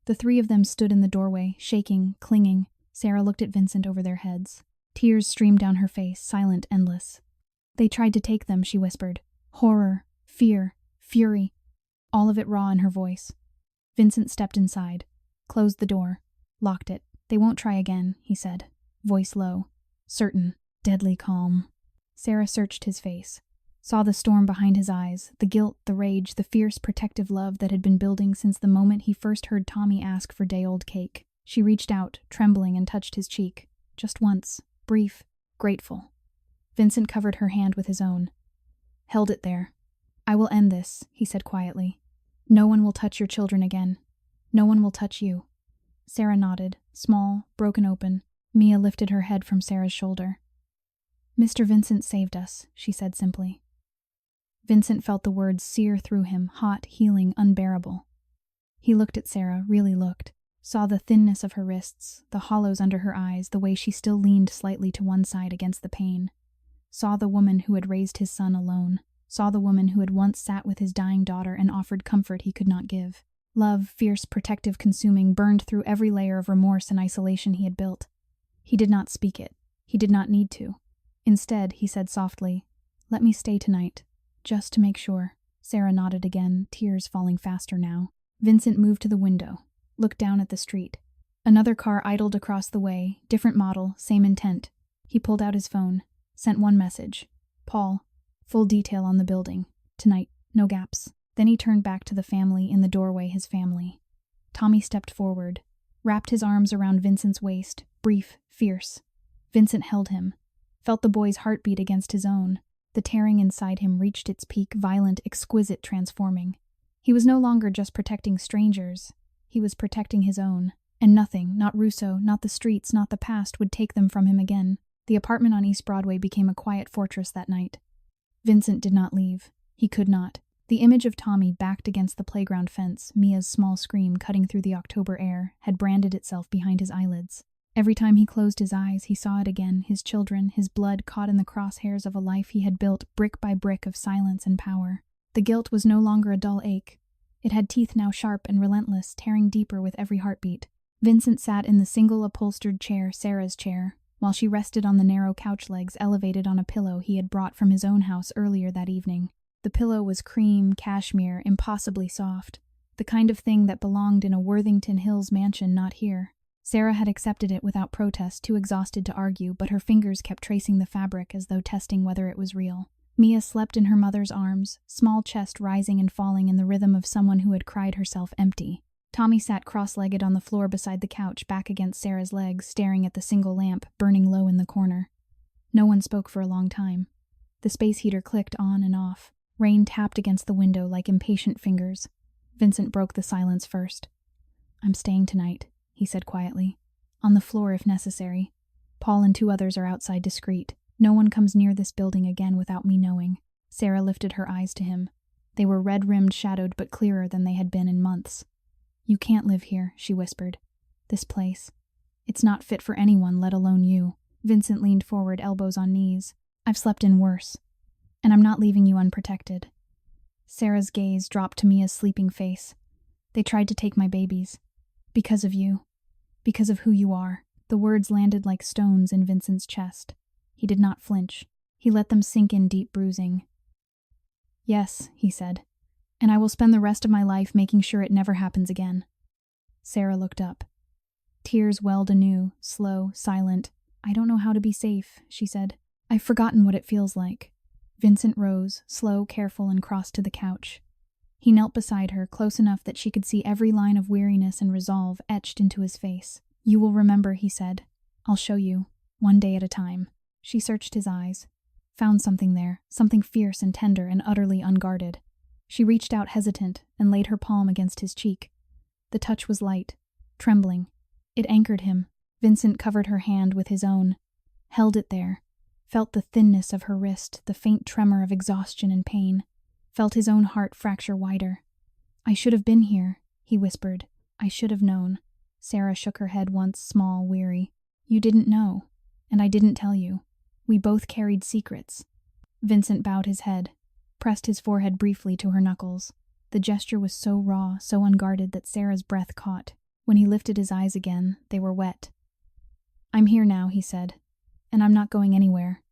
The 3 of them stood in the doorway, shaking, clinging. Sarah looked at Vincent over their heads. Tears streamed down her face, silent, endless. "They tried to take them," she whispered. Horror, fear, fury, all of it raw in her voice. Vincent stepped inside, closed the door, locked it. "They won't try again," he said, voice low, certain, deadly calm. Sarah searched his face, saw the storm behind his eyes, the guilt, the rage, the fierce protective love that had been building since the moment he first heard Tommy ask for day-old cake. She reached out, trembling, and touched his cheek. Just once, brief, grateful. Vincent covered her hand with his own. Held it there. "I will end this," he said quietly. "No one will touch your children again. No one will touch you." Sarah nodded, small, broken open. Mia lifted her head from Sarah's shoulder. "Mr. Vincent saved us," she said simply. Vincent felt the words sear through him, hot, healing, unbearable. He looked at Sarah, really looked, saw the thinness of her wrists, the hollows under her eyes, the way she still leaned slightly to one side against the pain. Saw the woman who had raised his son alone, saw the woman who had once sat with his dying daughter and offered comfort he could not give. Love, fierce, protective, consuming, burned through every layer of remorse and isolation he had built. He did not speak it. He did not need to. Instead, he said softly, "Let me stay tonight, just to make sure." Sarah nodded again, tears falling faster now. Vincent moved to the window, looked down at the street. Another car idled across the way, different model, same intent. He pulled out his phone, sent one message. "Paul, full detail on the building. Tonight, no gaps." Then he turned back to the family in the doorway, his family. Tommy stepped forward, wrapped his arms around Vincent's waist, brief, fierce. Vincent held him, felt the boy's heartbeat against his own. The tearing inside him reached its peak, violent, exquisite, transforming. He was no longer just protecting strangers. He was protecting his own. And nothing, not Russo, not the streets, not the past, would take them from him again. The apartment on East Broadway became a quiet fortress that night. Vincent did not leave. He could not. The image of Tommy backed against the playground fence, Mia's small scream cutting through the October air, had branded itself behind his eyelids. Every time he closed his eyes, he saw it again, his children, his blood caught in the crosshairs of a life he had built brick by brick of silence and power. The guilt was no longer a dull ache. It had teeth now sharp and relentless, tearing deeper with every heartbeat. Vincent sat in the single upholstered chair, Sarah's chair, while she rested on the narrow couch legs elevated on a pillow he had brought from his own house earlier that evening. The pillow was cream, cashmere, impossibly soft, the kind of thing that belonged in a Worthington Hills mansion, not here. Sarah had accepted it without protest, too exhausted to argue, but her fingers kept tracing the fabric as though testing whether it was real. Mia slept in her mother's arms, small chest rising and falling in the rhythm of someone who had cried herself empty. Tommy sat cross-legged on the floor beside the couch, back against Sarah's legs, staring at the single lamp burning low in the corner. No one spoke for a long time. The space heater clicked on and off. Rain tapped against the window like impatient fingers. Vincent broke the silence first. "I'm staying tonight," he said quietly. "On the floor if necessary. Paul and 2 others are outside discreet. No one comes near this building again without me knowing." Sarah lifted her eyes to him. They were red-rimmed, shadowed, but clearer than they had been in months. "You can't live here," she whispered. "This place. It's not fit for anyone, let alone you." Vincent leaned forward, elbows on knees. "I've slept in worse. And I'm not leaving you unprotected." Sarah's gaze dropped to Mia's sleeping face. "They tried to take my babies. Because of you. Because of who you are." The words landed like stones in Vincent's chest. He did not flinch. He let them sink in, deep bruising. "Yes," he said, "and I will spend the rest of my life making sure it never happens again." Sarah looked up. Tears welled anew, slow, silent. "I don't know how to be safe," she said. "I've forgotten what it feels like." Vincent rose, slow, careful, and crossed to the couch. He knelt beside her, close enough that she could see every line of weariness and resolve etched into his face. "You will remember," he said. "I'll show you, one day at a time." She searched his eyes, found something there, something fierce and tender and utterly unguarded. She reached out hesitant and laid her palm against his cheek. The touch was light, trembling. It anchored him. Vincent covered her hand with his own, held it there, felt the thinness of her wrist, the faint tremor of exhaustion and pain, felt his own heart fracture wider. "I should have been here," he whispered. "I should have known." Sarah shook her head once, small, weary. "You didn't know, and I didn't tell you. We both carried secrets." Vincent bowed his head, pressed his forehead briefly to her knuckles. The gesture was so raw, so unguarded that Sarah's breath caught. When he lifted his eyes again, they were wet. "I'm here now," he said, "and I'm not going anywhere."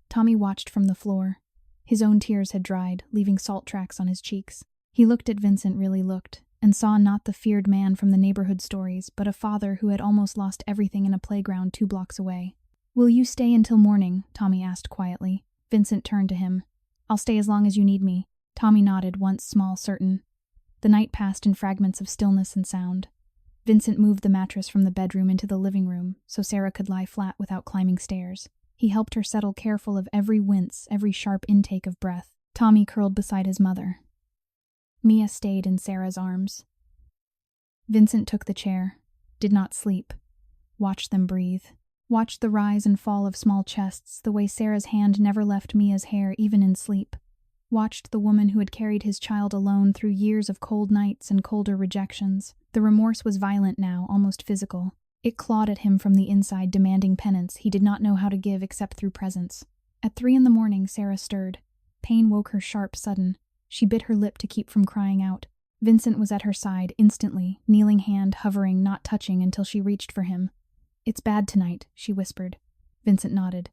Tommy watched from the floor. His own tears had dried, leaving salt tracks on his cheeks. He looked at Vincent, really looked, and saw not the feared man from the neighborhood stories, but a father who had almost lost everything in a playground 2 blocks away. "Will you stay until morning?" Tommy asked quietly. Vincent turned to him. "I'll stay as long as you need me." Tommy nodded, once small, certain. The night passed in fragments of stillness and sound. Vincent moved the mattress from the bedroom into the living room, so Sarah could lie flat without climbing stairs. He helped her settle, careful of every wince, every sharp intake of breath. Tommy curled beside his mother. Mia stayed in Sarah's arms. Vincent took the chair, did not sleep. Watched them breathe. Watched the rise and fall of small chests, the way Sarah's hand never left Mia's hair, even in sleep. Watched the woman who had carried his child alone through years of cold nights and colder rejections. The remorse was violent now, almost physical. It clawed at him from the inside, demanding penance he did not know how to give except through presence. At 3 a.m, Sarah stirred. Pain woke her sharp, sudden. She bit her lip to keep from crying out. Vincent was at her side, instantly, kneeling hand hovering, not touching until she reached for him. "It's bad tonight," she whispered. Vincent nodded.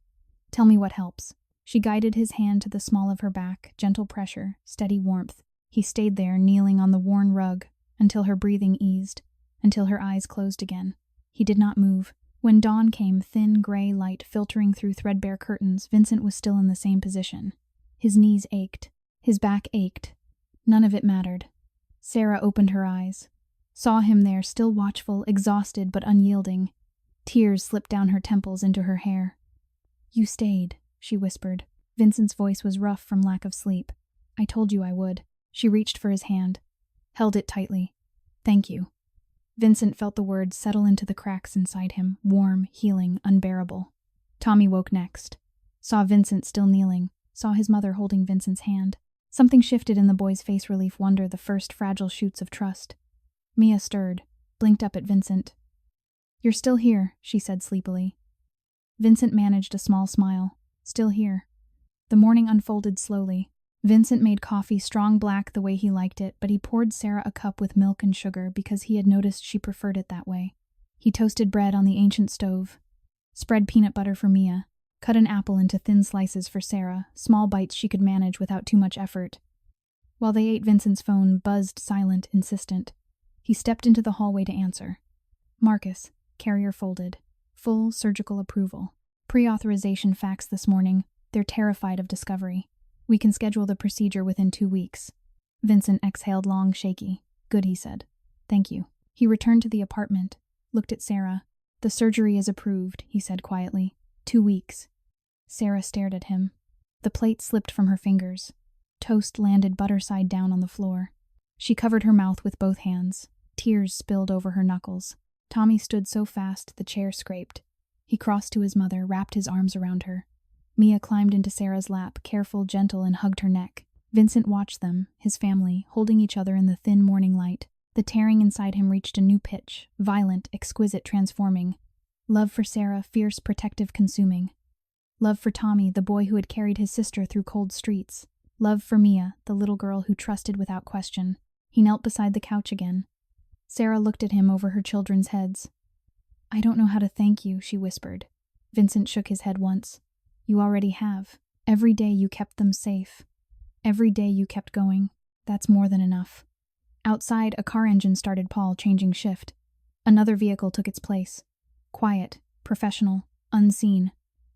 "Tell me what helps." She guided his hand to the small of her back, gentle pressure, steady warmth. He stayed there, kneeling on the worn rug, until her breathing eased, until her eyes closed again. He did not move. When dawn came, thin gray light filtering through threadbare curtains, Vincent was still in the same position. His knees ached. His back ached. None of it mattered. Sarah opened her eyes, saw him there, still watchful, exhausted but unyielding. Tears slipped down her temples into her hair. "You stayed," she whispered. Vincent's voice was rough from lack of sleep. "I told you I would." She reached for his hand, held it tightly. "Thank you." Vincent felt the words settle into the cracks inside him, warm, healing, unbearable. Tommy woke next. Saw Vincent still kneeling, saw his mother holding Vincent's hand. Something shifted in the boy's face, relief, wonder, the first fragile shoots of trust. Mia stirred, blinked up at Vincent. "You're still here," she said sleepily. Vincent managed a small smile. "Still here." The morning unfolded slowly. Vincent made coffee, strong black the way he liked it, but he poured Sarah a cup with milk and sugar because he had noticed she preferred it that way. He toasted bread on the ancient stove, spread peanut butter for Mia, cut an apple into thin slices for Sarah, small bites she could manage without too much effort. While they ate, Vincent's phone buzzed, silent, insistent. He stepped into the hallway to answer. "Marcus," carrier folded. "Full surgical approval. Pre-authorization fax this morning. They're terrified of discovery." We can schedule the procedure within 2 weeks. Vincent exhaled long, shaky. Good, he said. Thank you. He returned to the apartment, looked at Sarah. The surgery is approved, he said quietly. 2 weeks. Sarah stared at him. The plate slipped from her fingers. Toast landed butter side down on the floor. She covered her mouth with both hands. Tears spilled over her knuckles. Tommy stood so fast the chair scraped. He crossed to his mother, wrapped his arms around her. Mia climbed into Sarah's lap, careful, gentle, and hugged her neck. Vincent watched them, his family, holding each other in the thin morning light. The tearing inside him reached a new pitch, violent, exquisite, transforming. Love for Sarah, fierce, protective, consuming. Love for Tommy, the boy who had carried his sister through cold streets. Love for Mia, the little girl who trusted without question. He knelt beside the couch again. Sarah looked at him over her children's heads. I don't know how to thank you, she whispered. Vincent shook his head once. You already have. Every day you kept them safe. Every day you kept going. That's more than enough. Outside, a car engine started Paul, changing shift. Another vehicle took its place. Quiet, professional, unseen.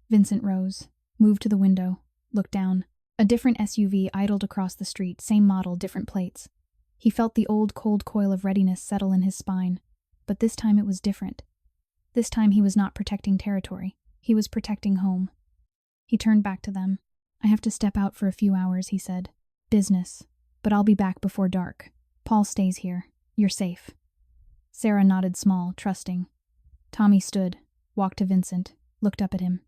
Vincent rose, moved to the window, looked down. A different SUV idled across the street, same model, different plates. He felt the old cold coil of readiness settle in his spine. But this time it was different. This time he was not protecting territory. He was protecting home. He turned back to them. I have to step out for a few hours, he said. Business. But I'll be back before dark. Paul stays here. You're safe. Sarah nodded small, trusting. Tommy stood, walked to Vincent, looked up at him.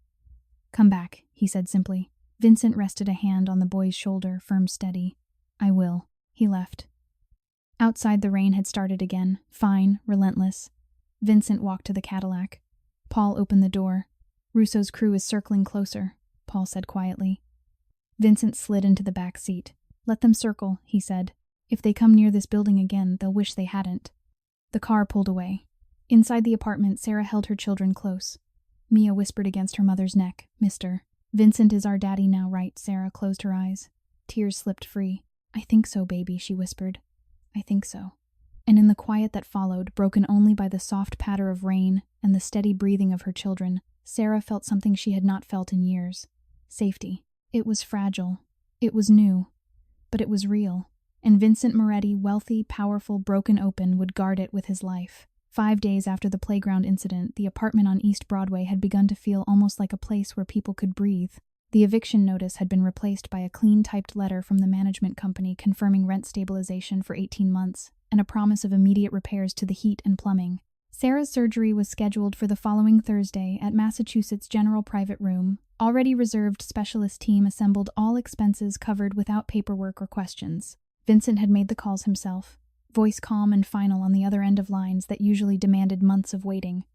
Come back, he said simply. Vincent rested a hand on the boy's shoulder, firm, steady. I will. He left. Outside, the rain had started again, fine, relentless. Vincent walked to the Cadillac. Paul opened the door. Russo's crew is circling closer, Paul said quietly. Vincent slid into the back seat. Let them circle, he said. If they come near this building again, they'll wish they hadn't. The car pulled away. Inside the apartment, Sarah held her children close. Mia whispered against her mother's neck, Mister. Vincent is our daddy now, right? Sarah closed her eyes. Tears slipped free. I think so, baby, she whispered. I think so. And in the quiet that followed, broken only by the soft patter of rain and the steady breathing of her children, Sarah felt something she had not felt in years. Safety. It was fragile. It was new. But it was real. And Vincent Moretti, wealthy, powerful, broken open, would guard it with his life. 5 days after the playground incident, the apartment on East Broadway had begun to feel almost like a place where people could breathe. The eviction notice had been replaced by a clean-typed letter from the management company confirming rent stabilization for 18 months, and a promise of immediate repairs to the heat and plumbing. Sarah's surgery was scheduled for the following Thursday at Massachusetts General Private Room. Already reserved specialist team assembled, all expenses covered without paperwork or questions. Vincent had made the calls himself, voice calm and final on the other end of lines that usually demanded months of waiting.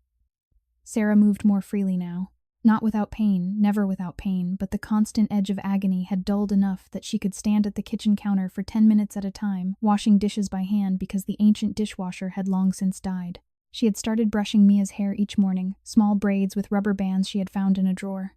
Sarah moved more freely now. Not without pain, never without pain, but the constant edge of agony had dulled enough that she could stand at the kitchen counter for 10 minutes at a time, washing dishes by hand because the ancient dishwasher had long since died. She had started brushing Mia's hair each morning, small braids with rubber bands she had found in a drawer.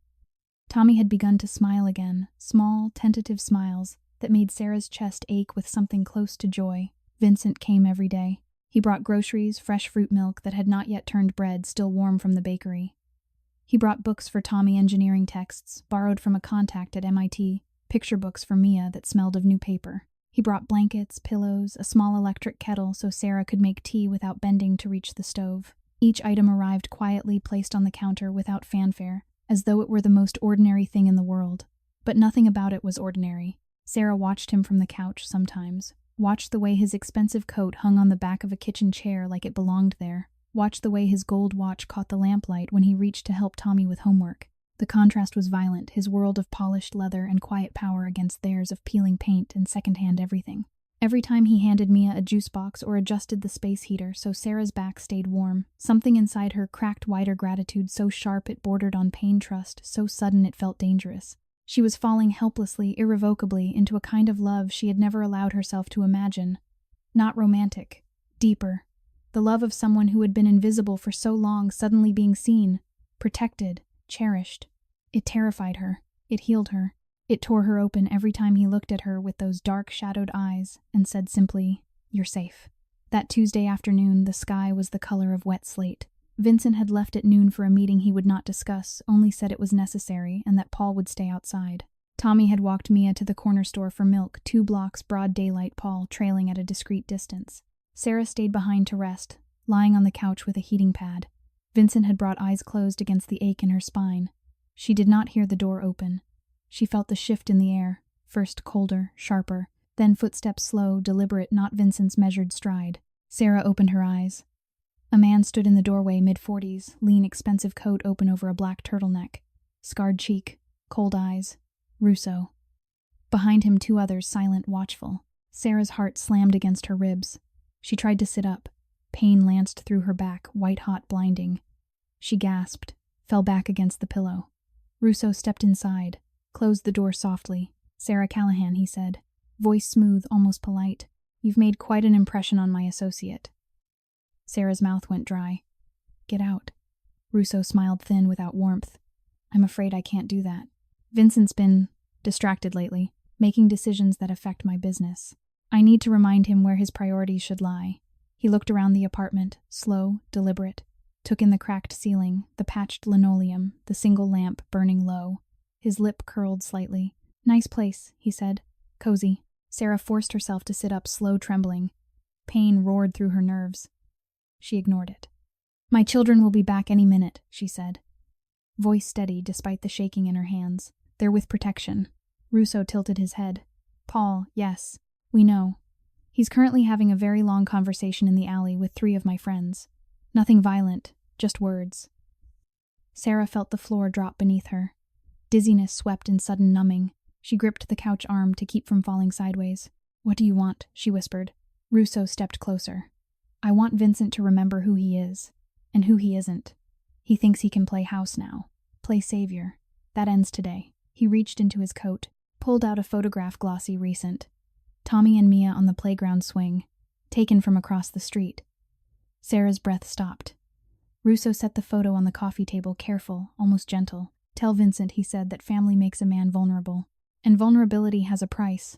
Tommy had begun to smile again, small, tentative smiles that made Sarah's chest ache with something close to joy. Vincent came every day. He brought groceries, fresh fruit milk that had not yet turned bread, still warm from the bakery. He brought books for Tommy, engineering texts, borrowed from a contact at MIT, picture books for Mia that smelled of new paper. He brought blankets, pillows, a small electric kettle so Sarah could make tea without bending to reach the stove. Each item arrived quietly, placed on the counter without fanfare, as though it were the most ordinary thing in the world. But nothing about it was ordinary. Sarah watched him from the couch sometimes, watched the way his expensive coat hung on the back of a kitchen chair like it belonged there, watched the way his gold watch caught the lamplight when he reached to help Tommy with homework. The contrast was violent, his world of polished leather and quiet power against theirs of peeling paint and secondhand everything. Every time he handed Mia a juice box or adjusted the space heater so Sarah's back stayed warm, something inside her cracked wider gratitude so sharp it bordered on pain trust, so sudden it felt dangerous. She was falling helplessly, irrevocably, into a kind of love she had never allowed herself to imagine. Not romantic, deeper. The love of someone who had been invisible for so long suddenly being seen, protected, cherished. It terrified her. It healed her. It tore her open every time he looked at her with those dark, shadowed eyes and said simply, "You're safe." That Tuesday afternoon, the sky was the color of wet slate. Vincent had left at noon for a meeting he would not discuss, only said it was necessary and that Paul would stay outside. Tommy had walked Mia to the corner store for milk, 2 blocks, broad daylight, Paul trailing at a discreet distance. Sarah stayed behind to rest, lying on the couch with a heating pad. Vincent had brought eyes closed against the ache in her spine. She did not hear the door open. She felt the shift in the air, first colder, sharper, then footsteps slow, deliberate, not Vincent's measured stride. Sarah opened her eyes. A man stood in the doorway, mid-40s, lean, expensive coat open over a black turtleneck. Scarred cheek, cold eyes. Russo. Behind him 2 others, silent, watchful. Sarah's heart slammed against her ribs. She tried to sit up. Pain lanced through her back, white-hot, blinding. She gasped, fell back against the pillow. Russo stepped inside, closed the door softly. "Sarah Callahan," he said, voice smooth, almost polite. "You've made quite an impression on my associate." Sarah's mouth went dry. "Get out." Russo smiled thin, without warmth. "I'm afraid I can't do that. Vincent's been distracted lately, making decisions that affect my business. I need to remind him where his priorities should lie." He looked around the apartment, slow, deliberate, took in the cracked ceiling, the patched linoleum, the single lamp burning low. His lip curled slightly. "Nice place," he said. "Cozy." Sarah forced herself to sit up, slow, trembling. Pain roared through her nerves. She ignored it. "My children will be back any minute," she said. Voice steady despite the shaking in her hands. "They're with protection." Russo tilted his head. "Paul, yes, we know. He's currently having a very long conversation in the alley with 3 of my friends. Nothing violent, just words." Sarah felt the floor drop beneath her. Dizziness swept in sudden numbing. She gripped the couch arm to keep from falling sideways. "What do you want?" she whispered. Russo stepped closer. "I want Vincent to remember who he is, and who he isn't. He thinks he can play house now, play savior. That ends today." He reached into his coat, pulled out a photograph, glossy, recent. Tommy and Mia on the playground swing, taken from across the street. Sarah's breath stopped. Russo set the photo on the coffee table, careful, almost gentle. "Tell Vincent," he said, "that family makes a man vulnerable. And vulnerability has a price."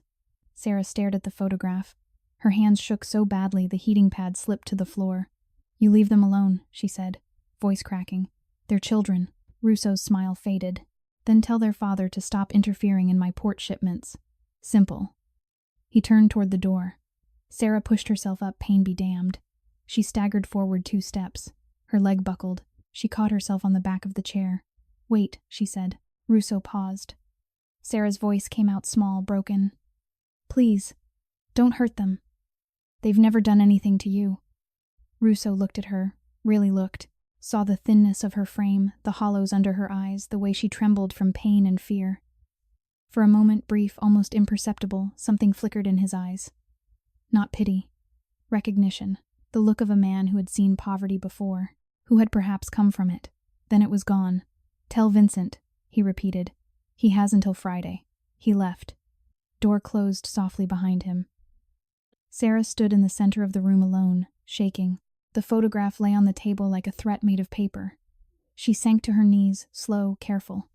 Sarah stared at the photograph. Her hands shook so badly the heating pad slipped to the floor. "You leave them alone," she said, voice cracking. "They're children." Russo's smile faded. "Then tell their father to stop interfering in my port shipments. Simple." He turned toward the door. Sarah pushed herself up, pain be damned. She staggered forward 2 steps. Her leg buckled. She caught herself on the back of the chair. "Wait," she said. Russo paused. Sarah's voice came out small, broken. "Please, don't hurt them. They've never done anything to you." Russo looked at her, really looked, saw the thinness of her frame, the hollows under her eyes, the way she trembled from pain and fear. For a moment, brief, almost imperceptible, something flickered in his eyes. Not pity. Recognition. The look of a man who had seen poverty before, who had perhaps come from it. Then it was gone. "Tell Vincent," he repeated. "He has until Friday." He left. Door closed softly behind him. Sarah stood in the center of the room alone, shaking. The photograph lay on the table like a threat made of paper. She sank to her knees, slow, careful.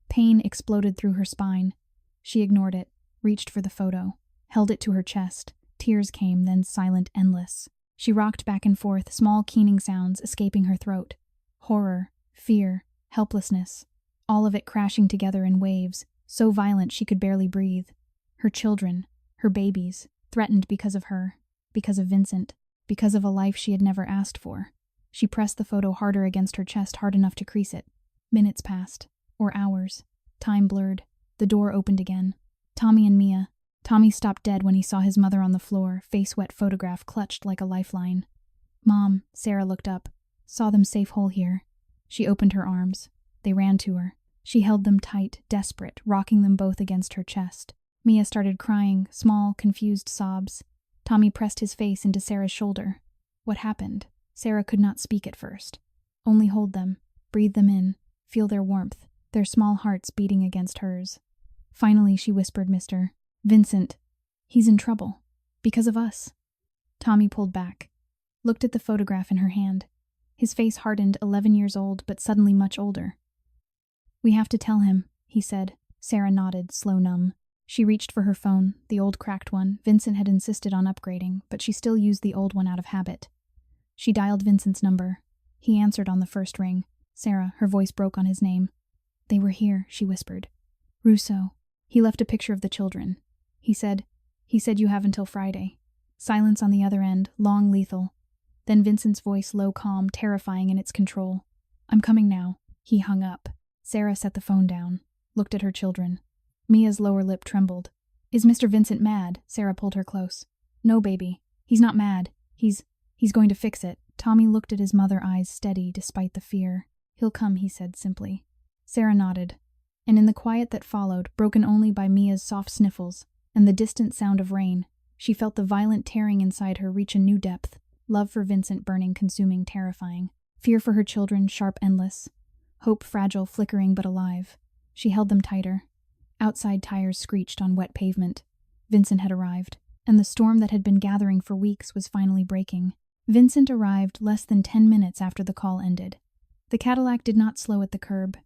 Pain exploded through her spine. She ignored it, reached for the photo, held it to her chest. Tears came, then silent, endless. She rocked back and forth, small keening sounds escaping her throat. Horror, fear, helplessness, all of it crashing together in waves, so violent she could barely breathe. Her children, her babies, threatened because of her, because of Vincent, because of a life she had never asked for. She pressed the photo harder against her chest, hard enough to crease it. Minutes passed, or hours. Time blurred. The door opened again. Tommy and Mia. Tommy stopped dead when he saw his mother on the floor, face-wet photograph clutched like a lifeline. "Mom," Sarah looked up, saw them safe whole here. She opened her arms. They ran to her. She held them tight, desperate, rocking them both against her chest. Mia started crying, small, confused sobs. Tommy pressed his face into Sarah's shoulder. What happened? Sarah could not speak at first. Only hold them, breathe them in, feel their warmth, their small hearts beating against hers. Finally, she whispered, "Mr. Vincent, he's in trouble. Because of us." Tommy pulled back, looked at the photograph in her hand. His face hardened, 11 years old, but suddenly much older. "We have to tell him," he said. Sarah nodded, slow numb. She reached for her phone, the old cracked one. Vincent had insisted on upgrading, but she still used the old one out of habit. She dialed Vincent's number. He answered on the first ring. "Sarah," her voice broke on his name. "They were here," she whispered. "Russo." He left a picture of the children. He said you have until Friday. Silence on the other end, long, lethal. Then Vincent's voice, low, calm, terrifying in its control. I'm coming now. He hung up. Sarah set the phone down, looked at her children. Mia's lower lip trembled. Is Mr. Vincent mad? Sarah pulled her close. No, baby. He's not mad. He's going to fix it. Tommy looked at his mother, eyes steady despite the fear. He'll come, he said simply. Sarah nodded. And in the quiet that followed, broken only by Mia's soft sniffles and the distant sound of rain, she felt the violent tearing inside her reach a new depth. Love for Vincent burning, consuming, terrifying. Fear for her children, sharp, endless. Hope fragile, flickering but alive. She held them tighter. Outside tires screeched on wet pavement. Vincent had arrived, and the storm that had been gathering for weeks was finally breaking. Vincent arrived less than 10 minutes after the call ended. The Cadillac did not slow at the curb.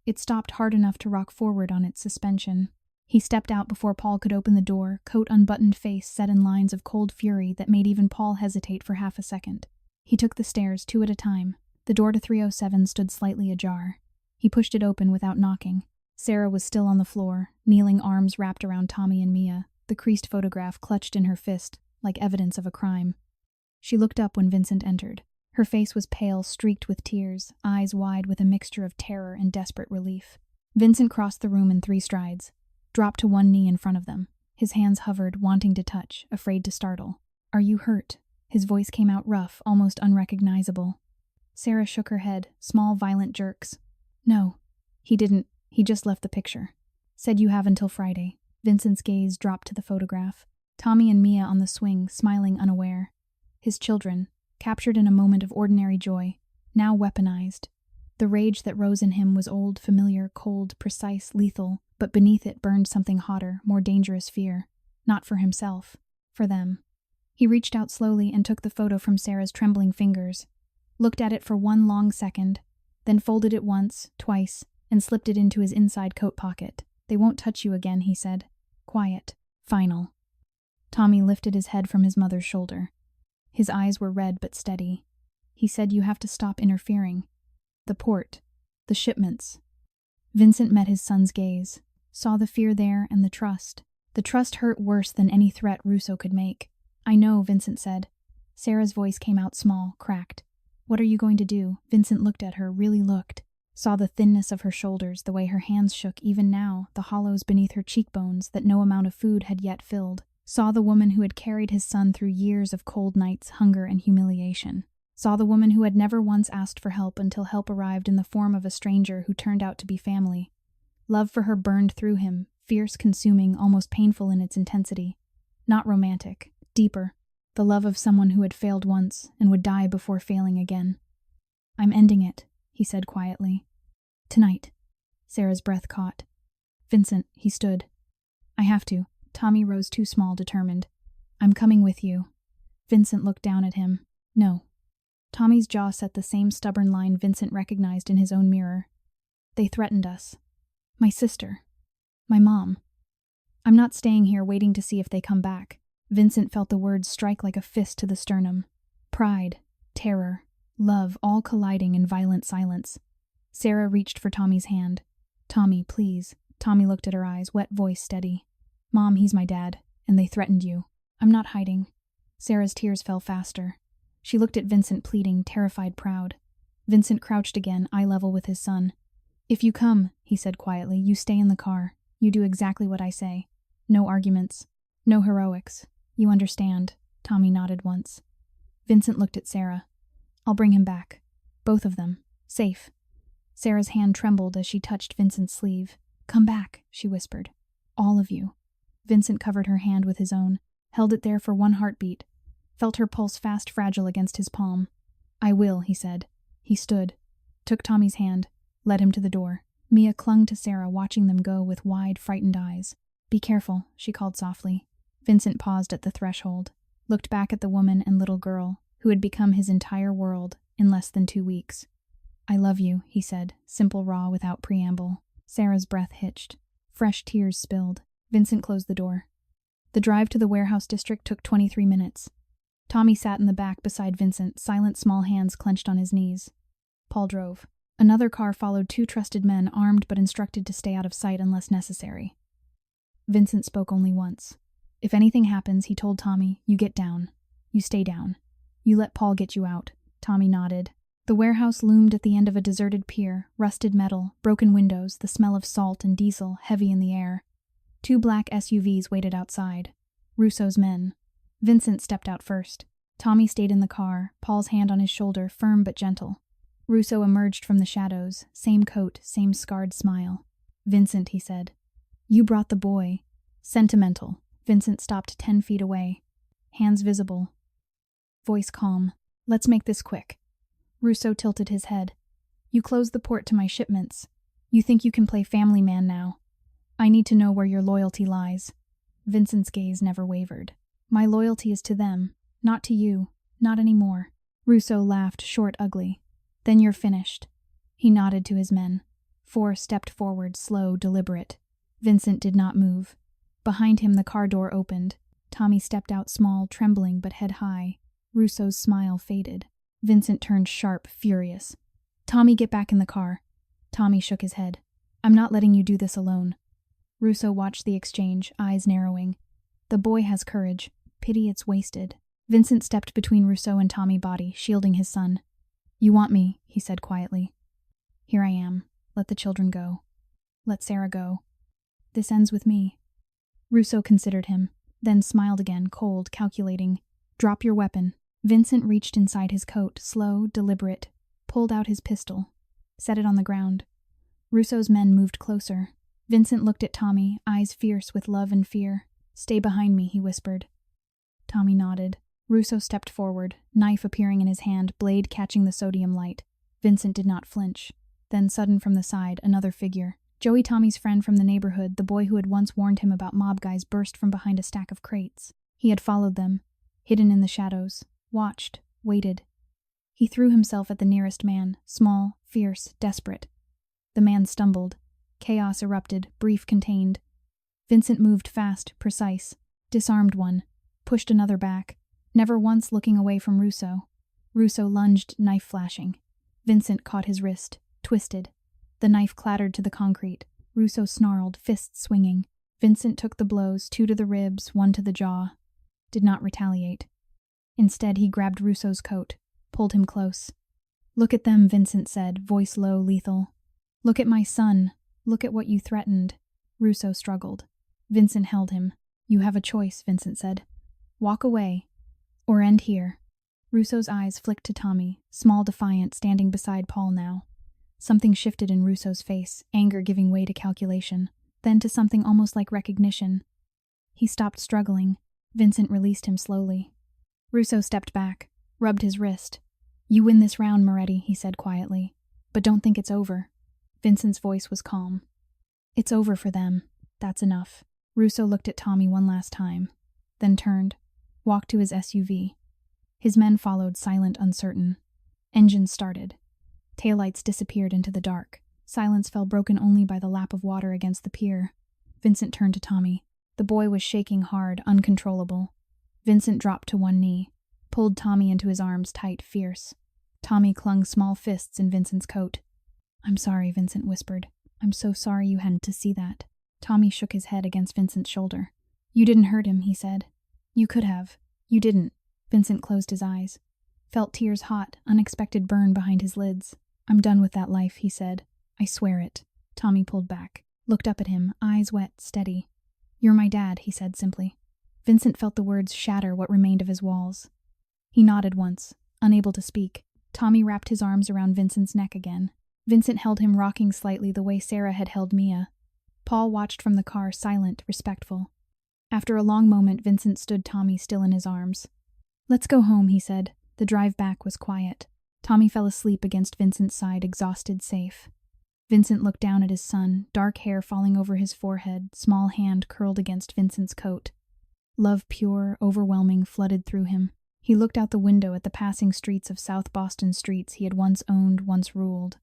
It stopped hard enough to rock forward on its suspension. He stepped out before Paul could open the door, coat unbuttoned, face set in lines of cold fury that made even Paul hesitate for half a second. He took the stairs, 2 at a time. The door to 307 stood slightly ajar. He pushed it open without knocking. Sarah was still on the floor, kneeling, arms wrapped around Tommy and Mia, the creased photograph clutched in her fist, like evidence of a crime. She looked up when Vincent entered. Her face was pale, streaked with tears, eyes wide with a mixture of terror and desperate relief. Vincent crossed the room in 3 strides, dropped to one knee in front of them. His hands hovered, wanting to touch, afraid to startle. Are you hurt? His voice came out rough, almost unrecognizable. Sarah shook her head, small, violent jerks. No, he didn't. He just left the picture. Said you have until Friday. Vincent's gaze dropped to the photograph. Tommy and Mia on the swing, smiling unaware. His children, captured in a moment of ordinary joy, now weaponized. The rage that rose in him was old, familiar, cold, precise, lethal, but beneath it burned something hotter, more dangerous fear. Not for himself, for them. He reached out slowly and took the photo from Sarah's trembling fingers, looked at it for 1 long second, then folded it once, twice, and slipped it into his inside coat pocket. They won't touch you again, he said. Quiet. Final. Tommy lifted his head from his mother's shoulder. His eyes were red but steady. He said you have to stop interfering. The port. The shipments. Vincent met his son's gaze, saw the fear there and the trust. The trust hurt worse than any threat Russo could make. I know, Vincent said. Sarah's voice came out small, cracked. What are you going to do? Vincent looked at her, really looked. Saw the thinness of her shoulders, the way her hands shook even now, the hollows beneath her cheekbones that no amount of food had yet filled. Saw the woman who had carried his son through years of cold nights, hunger, and humiliation. Saw the woman who had never once asked for help until help arrived in the form of a stranger who turned out to be family. Love for her burned through him, fierce, consuming, almost painful in its intensity. Not romantic, deeper. The love of someone who had failed once and would die before failing again. I'm ending it, he said quietly. Tonight. Sarah's breath caught. Vincent, he stood. I have to. Tommy rose too small, determined. I'm coming with you. Vincent looked down at him. No. Tommy's jaw set the same stubborn line Vincent recognized in his own mirror. They threatened us. My sister. My mom. I'm not staying here waiting to see if they come back. Vincent felt the words strike like a fist to the sternum. Pride, terror, love, all colliding in violent silence. Sarah reached for Tommy's hand. Tommy, please. Tommy looked at her eyes, wet voice steady. Mom, he's my dad, and they threatened you. I'm not hiding. Sarah's tears fell faster. She looked at Vincent, pleading, terrified, proud. Vincent crouched again, eye level with his son. If you come, he said quietly, you stay in the car. You do exactly what I say. No arguments. No heroics. You understand. Tommy nodded once. Vincent looked at Sarah. I'll bring him back. Both of them. Safe. Sarah's hand trembled as she touched Vincent's sleeve. Come back, she whispered. All of you. Vincent covered her hand with his own, held it there for 1 heartbeat, felt her pulse fast, fragile against his palm. I will, he said. He stood, took Tommy's hand, led him to the door. Mia clung to Sarah, watching them go with wide, frightened eyes. Be careful, she called softly. Vincent paused at the threshold, looked back at the woman and little girl, who had become his entire world in less than 2 weeks. I love you, he said, simple, raw, without preamble. Sarah's breath hitched. Fresh tears spilled. Vincent closed the door. The drive to the warehouse district took 23 minutes. Tommy sat in the back beside Vincent, silent, small hands clenched on his knees. Paul drove. Another car followed 2 trusted men, armed but instructed to stay out of sight unless necessary. Vincent spoke only once. If anything happens, he told Tommy, you get down. You stay down. You let Paul get you out. Tommy nodded. The warehouse loomed at the end of a deserted pier, rusted metal, broken windows, the smell of salt and diesel heavy in the air. 2 black SUVs waited outside. Russo's men. Vincent stepped out first. Tommy stayed in the car, Paul's hand on his shoulder, firm but gentle. Russo emerged from the shadows, same coat, same scarred smile. Vincent, he said. You brought the boy. Sentimental. Vincent stopped 10 feet away. Hands visible. Voice calm. Let's make this quick. Russo tilted his head. You closed the port to my shipments. You think you can play family man now. I need to know where your loyalty lies. Vincent's gaze never wavered. My loyalty is to them, not to you, not anymore. Russo laughed, short, ugly. Then you're finished. He nodded to his men. 4 stepped forward, slow, deliberate. Vincent did not move. Behind him the car door opened. Tommy stepped out small, trembling but head high. Russo's smile faded. Vincent turned sharp, furious. Tommy, get back in the car. Tommy shook his head. I'm not letting you do this alone. Russo watched the exchange, eyes narrowing. The boy has courage. Pity it's wasted. Vincent stepped between Russo and Tommy body, shielding his son. You want me, he said quietly. Here I am. Let the children go. Let Sarah go. This ends with me. Russo considered him, then smiled again, cold, calculating. Drop your weapon. Vincent reached inside his coat, slow, deliberate, pulled out his pistol, set it on the ground. Russo's men moved closer. Vincent looked at Tommy, eyes fierce with love and fear. Stay behind me, he whispered. Tommy nodded. Russo stepped forward, knife appearing in his hand, blade catching the sodium light. Vincent did not flinch. Then, sudden from the side, another figure. Joey, Tommy's friend from the neighborhood, the boy who had once warned him about mob guys, burst from behind a stack of crates. He had followed them, hidden in the shadows, watched, waited. He threw himself at the nearest man, small, fierce, desperate. The man stumbled. Chaos erupted, brief, contained. Vincent moved fast, precise, disarmed one, pushed another back, never once looking away from Russo. Russo lunged, knife flashing. Vincent caught his wrist, twisted. The knife clattered to the concrete. Russo snarled, fists swinging. Vincent took the blows, 2 to the ribs, 1 to the jaw. Did not retaliate. Instead, he grabbed Russo's coat, pulled him close. Look at them, Vincent said, voice low, lethal. Look at my son. Look at what you threatened. Russo struggled. Vincent held him. You have a choice, Vincent said. Walk away, or end here. Russo's eyes flicked to Tommy, small, defiant, standing beside Paul now. Something shifted in Russo's face, anger giving way to calculation, then to something almost like recognition. He stopped struggling. Vincent released him slowly. Russo stepped back, rubbed his wrist. You win this round, Moretti, he said quietly. But don't think it's over. Vincent's voice was calm. It's over for them. That's enough. Russo looked at Tommy one last time, then turned, walked to his SUV. His men followed, silent, uncertain. Engines started. Taillights disappeared into the dark. Silence fell, broken only by the lap of water against the pier. Vincent turned to Tommy. The boy was shaking hard, uncontrollable. Vincent dropped to one knee, pulled Tommy into his arms, tight, fierce. Tommy clung small fists in Vincent's coat. I'm sorry, Vincent whispered. I'm so sorry you hadn't to see that. Tommy shook his head against Vincent's shoulder. You didn't hurt him, he said. You could have. You didn't. Vincent closed his eyes. Felt tears hot, unexpected burn behind his lids. I'm done with that life, he said. I swear it. Tommy pulled back, looked up at him, eyes wet, steady. You're my dad, he said simply. Vincent felt the words shatter what remained of his walls. He nodded once, unable to speak. Tommy wrapped his arms around Vincent's neck again. Vincent held him, rocking slightly the way Sarah had held Mia. Paul watched from the car, silent, respectful. After a long moment, Vincent stood Tommy still in his arms. Let's go home, he said. The drive back was quiet. Tommy fell asleep against Vincent's side, exhausted, safe. Vincent looked down at his son, dark hair falling over his forehead, small hand curled against Vincent's coat. Love, pure, overwhelming, flooded through him. He looked out the window at the passing streets of South Boston streets he had once owned, once ruled.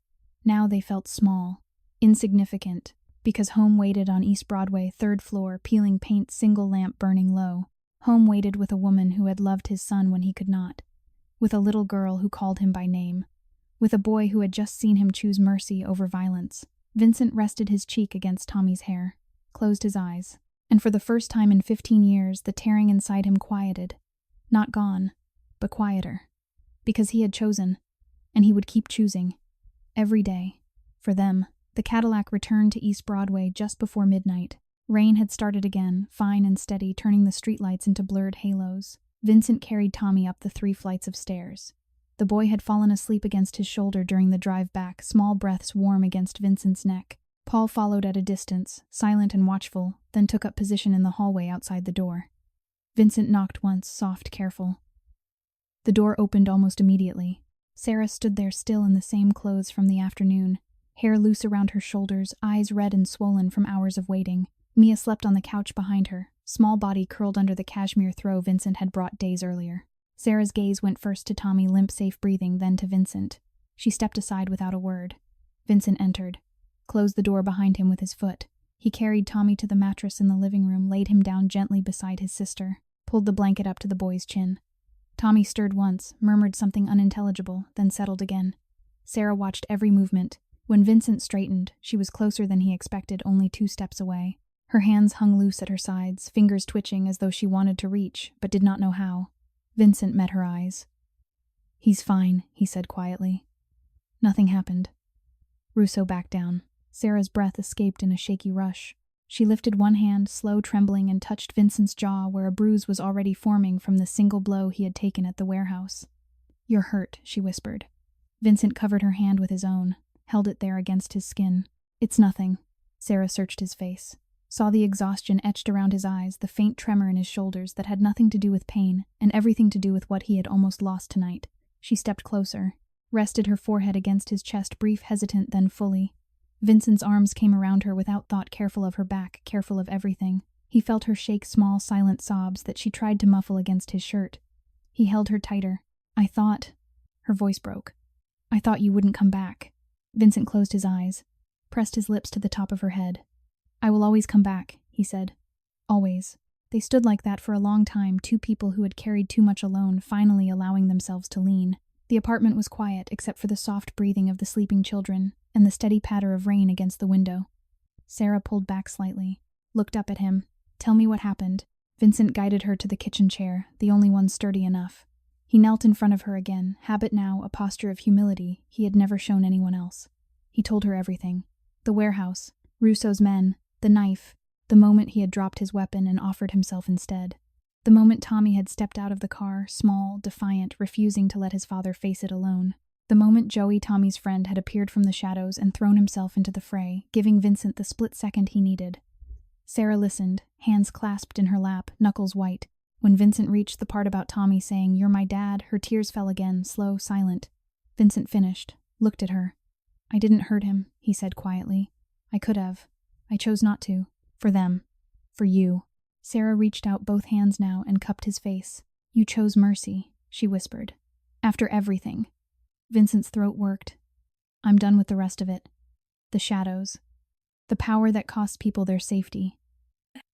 Now they felt small, insignificant, because home waited on East Broadway, 3rd floor, peeling paint, single lamp burning low. Home waited with a woman who had loved his son when he could not, with a little girl who called him by name, with a boy who had just seen him choose mercy over violence. Vincent rested his cheek against Tommy's hair, closed his eyes, And for the first time in 15 years, the tearing inside him quieted. Not gone, but quieter. Because he had chosen, and he would keep choosing. Every day. For them. The Cadillac returned to East Broadway just before midnight. Rain had started again, fine and steady, turning the streetlights into blurred halos. Vincent carried Tommy up the 3 flights of stairs. The boy had fallen asleep against his shoulder during the drive back, small breaths warm against Vincent's neck. Paul followed at a distance, silent and watchful, then took up position in the hallway outside the door. Vincent knocked once, soft, careful. The door opened almost immediately. Sarah stood there still in the same clothes from the afternoon, hair loose around her shoulders, eyes red and swollen from hours of waiting. Mia slept on the couch behind her, small body curled under the cashmere throw Vincent had brought days earlier. Sarah's gaze went first to Tommy, limp, safe breathing, then to Vincent. She stepped aside without a word. Vincent entered, closed the door behind him with his foot. He carried Tommy to the mattress in the living room, laid him down gently beside his sister, pulled the blanket up to the boy's chin. Tommy stirred once, murmured something unintelligible, then settled again. Sarah watched every movement. When Vincent straightened, she was closer than he expected, only 2 steps away. Her hands hung loose at her sides, fingers twitching as though she wanted to reach, but did not know how. Vincent met her eyes. "He's fine," he said quietly. Nothing happened. Russo backed down. Sarah's breath escaped in a shaky rush. She lifted one hand, slow, trembling, and touched Vincent's jaw where a bruise was already forming from the single blow he had taken at the warehouse. "You're hurt," she whispered. Vincent covered her hand with his own, held it there against his skin. "It's nothing." Sarah searched his face, saw the exhaustion etched around his eyes, the faint tremor in his shoulders that had nothing to do with pain and everything to do with what he had almost lost tonight. She stepped closer, rested her forehead against his chest, brief, hesitant, then fully. Vincent's arms came around her without thought, careful of her back, careful of everything. He felt her shake small, silent sobs that she tried to muffle against his shirt. He held her tighter. "I thought—" Her voice broke. "I thought you wouldn't come back." Vincent closed his eyes, pressed his lips to the top of her head. "I will always come back," he said. "Always." They stood like that for a long time, 2 people who had carried too much alone, finally allowing themselves to lean. The apartment was quiet, except for the soft breathing of the sleeping children and the steady patter of rain against the window. Sarah pulled back slightly, looked up at him. "Tell me what happened." Vincent guided her to the kitchen chair, the only one sturdy enough. He knelt in front of her again, habit now, a posture of humility he had never shown anyone else. He told her everything. The warehouse, Russo's men, the knife, the moment he had dropped his weapon and offered himself instead. The moment Tommy had stepped out of the car, small, defiant, refusing to let his father face it alone. The moment Joey, Tommy's friend, had appeared from the shadows and thrown himself into the fray, giving Vincent the split second he needed. Sarah listened, hands clasped in her lap, knuckles white. When Vincent reached the part about Tommy saying, "You're my dad," her tears fell again, slow, silent. Vincent finished, looked at her. "I didn't hurt him," he said quietly. "I could have. I chose not to. For them. For you." Sarah reached out both hands now and cupped his face. "You chose mercy," she whispered. "After everything." Vincent's throat worked. "I'm done with the rest of it. The shadows. The power that costs people their safety.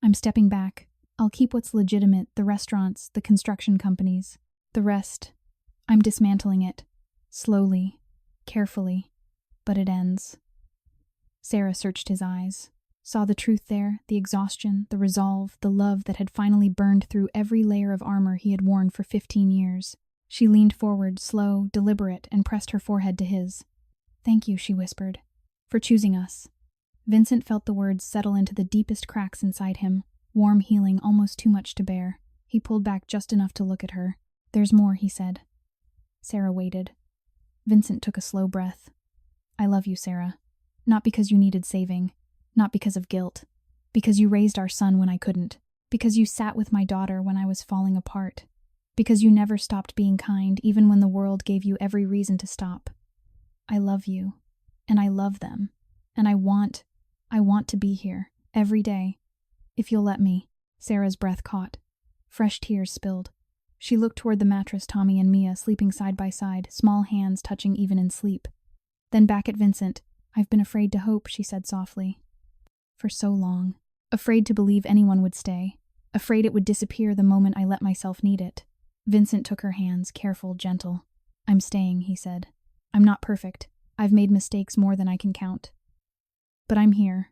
I'm stepping back. I'll keep what's legitimate, the restaurants, the construction companies. The rest, I'm dismantling it. Slowly. Carefully. But it ends." Sarah searched his eyes. Saw the truth there, the exhaustion, the resolve, the love that had finally burned through every layer of armor he had worn for 15 years. She leaned forward, slow, deliberate, and pressed her forehead to his. "Thank you," she whispered, "for choosing us." Vincent felt the words settle into the deepest cracks inside him, warm, healing, almost too much to bear. He pulled back just enough to look at her. "There's more," he said. Sarah waited. Vincent took a slow breath. "I love you, Sarah. Not because you needed saving. Not because of guilt. Because you raised our son when I couldn't. Because you sat with my daughter when I was falling apart. Because you never stopped being kind, even when the world gave you every reason to stop. I love you. And I love them. And I want to be here. Every day. If you'll let me." Sarah's breath caught. Fresh tears spilled. She looked toward the mattress, Tommy and Mia sleeping side by side, small hands touching even in sleep. Then back at Vincent. "I've been afraid to hope," she said softly. "For so long. Afraid to believe anyone would stay. Afraid it would disappear the moment I let myself need it." Vincent took her hands, careful, gentle. "I'm staying," he said. "I'm not perfect. I've made mistakes more than I can count. But I'm here.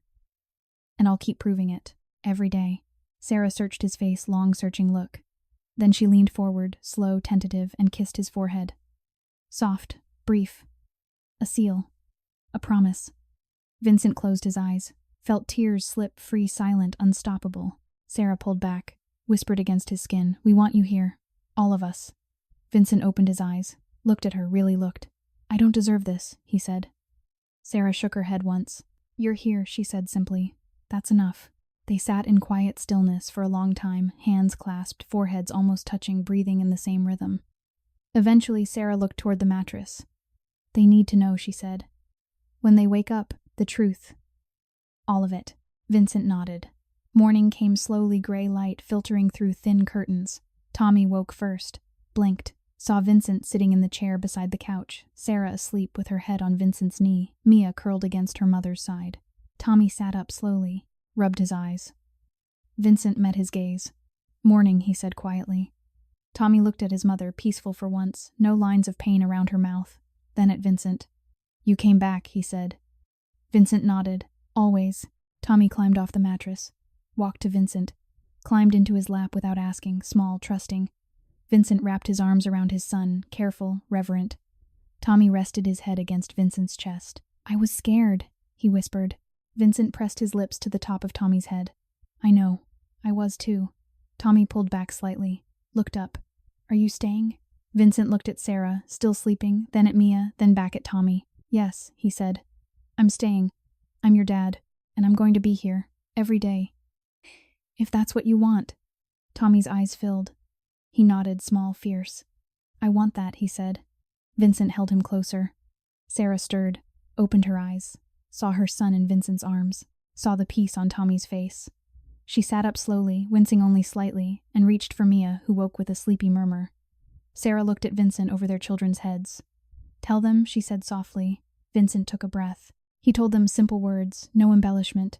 And I'll keep proving it. Every day." Sarah searched his face, long searching look. Then she leaned forward, slow, tentative, and kissed his forehead. Soft, brief. A seal. A promise. Vincent closed his eyes, felt tears slip free, silent, unstoppable. Sarah pulled back, whispered against his skin, "We want you here. All of us." Vincent opened his eyes, looked at her, really looked. "I don't deserve this," he said. Sarah shook her head once. "You're here," she said simply. "That's enough." They sat in quiet stillness for a long time, hands clasped, foreheads almost touching, breathing in the same rhythm. Eventually, Sarah looked toward the mattress. "They need to know," she said. "When they wake up, the truth. All of it." Vincent nodded. Morning came slowly, gray light filtering through thin curtains. Tommy woke first, blinked, saw Vincent sitting in the chair beside the couch, Sarah asleep with her head on Vincent's knee, Mia curled against her mother's side. Tommy sat up slowly, rubbed his eyes. Vincent met his gaze. "Morning," he said quietly. Tommy looked at his mother, peaceful for once, no lines of pain around her mouth. Then at Vincent. "You came back," he said. Vincent nodded. "Always." Tommy climbed off the mattress, walked to Vincent, climbed into his lap without asking, small, trusting. Vincent wrapped his arms around his son, careful, reverent. Tommy rested his head against Vincent's chest. "I was scared," he whispered. Vincent pressed his lips to the top of Tommy's head. "I know. I was too." Tommy pulled back slightly, looked up. "Are you staying?" Vincent looked at Sarah, still sleeping, then at Mia, then back at Tommy. "Yes," he said. "I'm staying. I'm your dad, and I'm going to be here, every day. If that's what you want." Tommy's eyes filled. He nodded, small, fierce. "I want that," he said. Vincent held him closer. Sarah stirred, opened her eyes, saw her son in Vincent's arms, saw the peace on Tommy's face. She sat up slowly, wincing only slightly, and reached for Mia, who woke with a sleepy murmur. Sarah looked at Vincent over their children's heads. "Tell them," she said softly. Vincent took a breath. He told them simple words, no embellishment.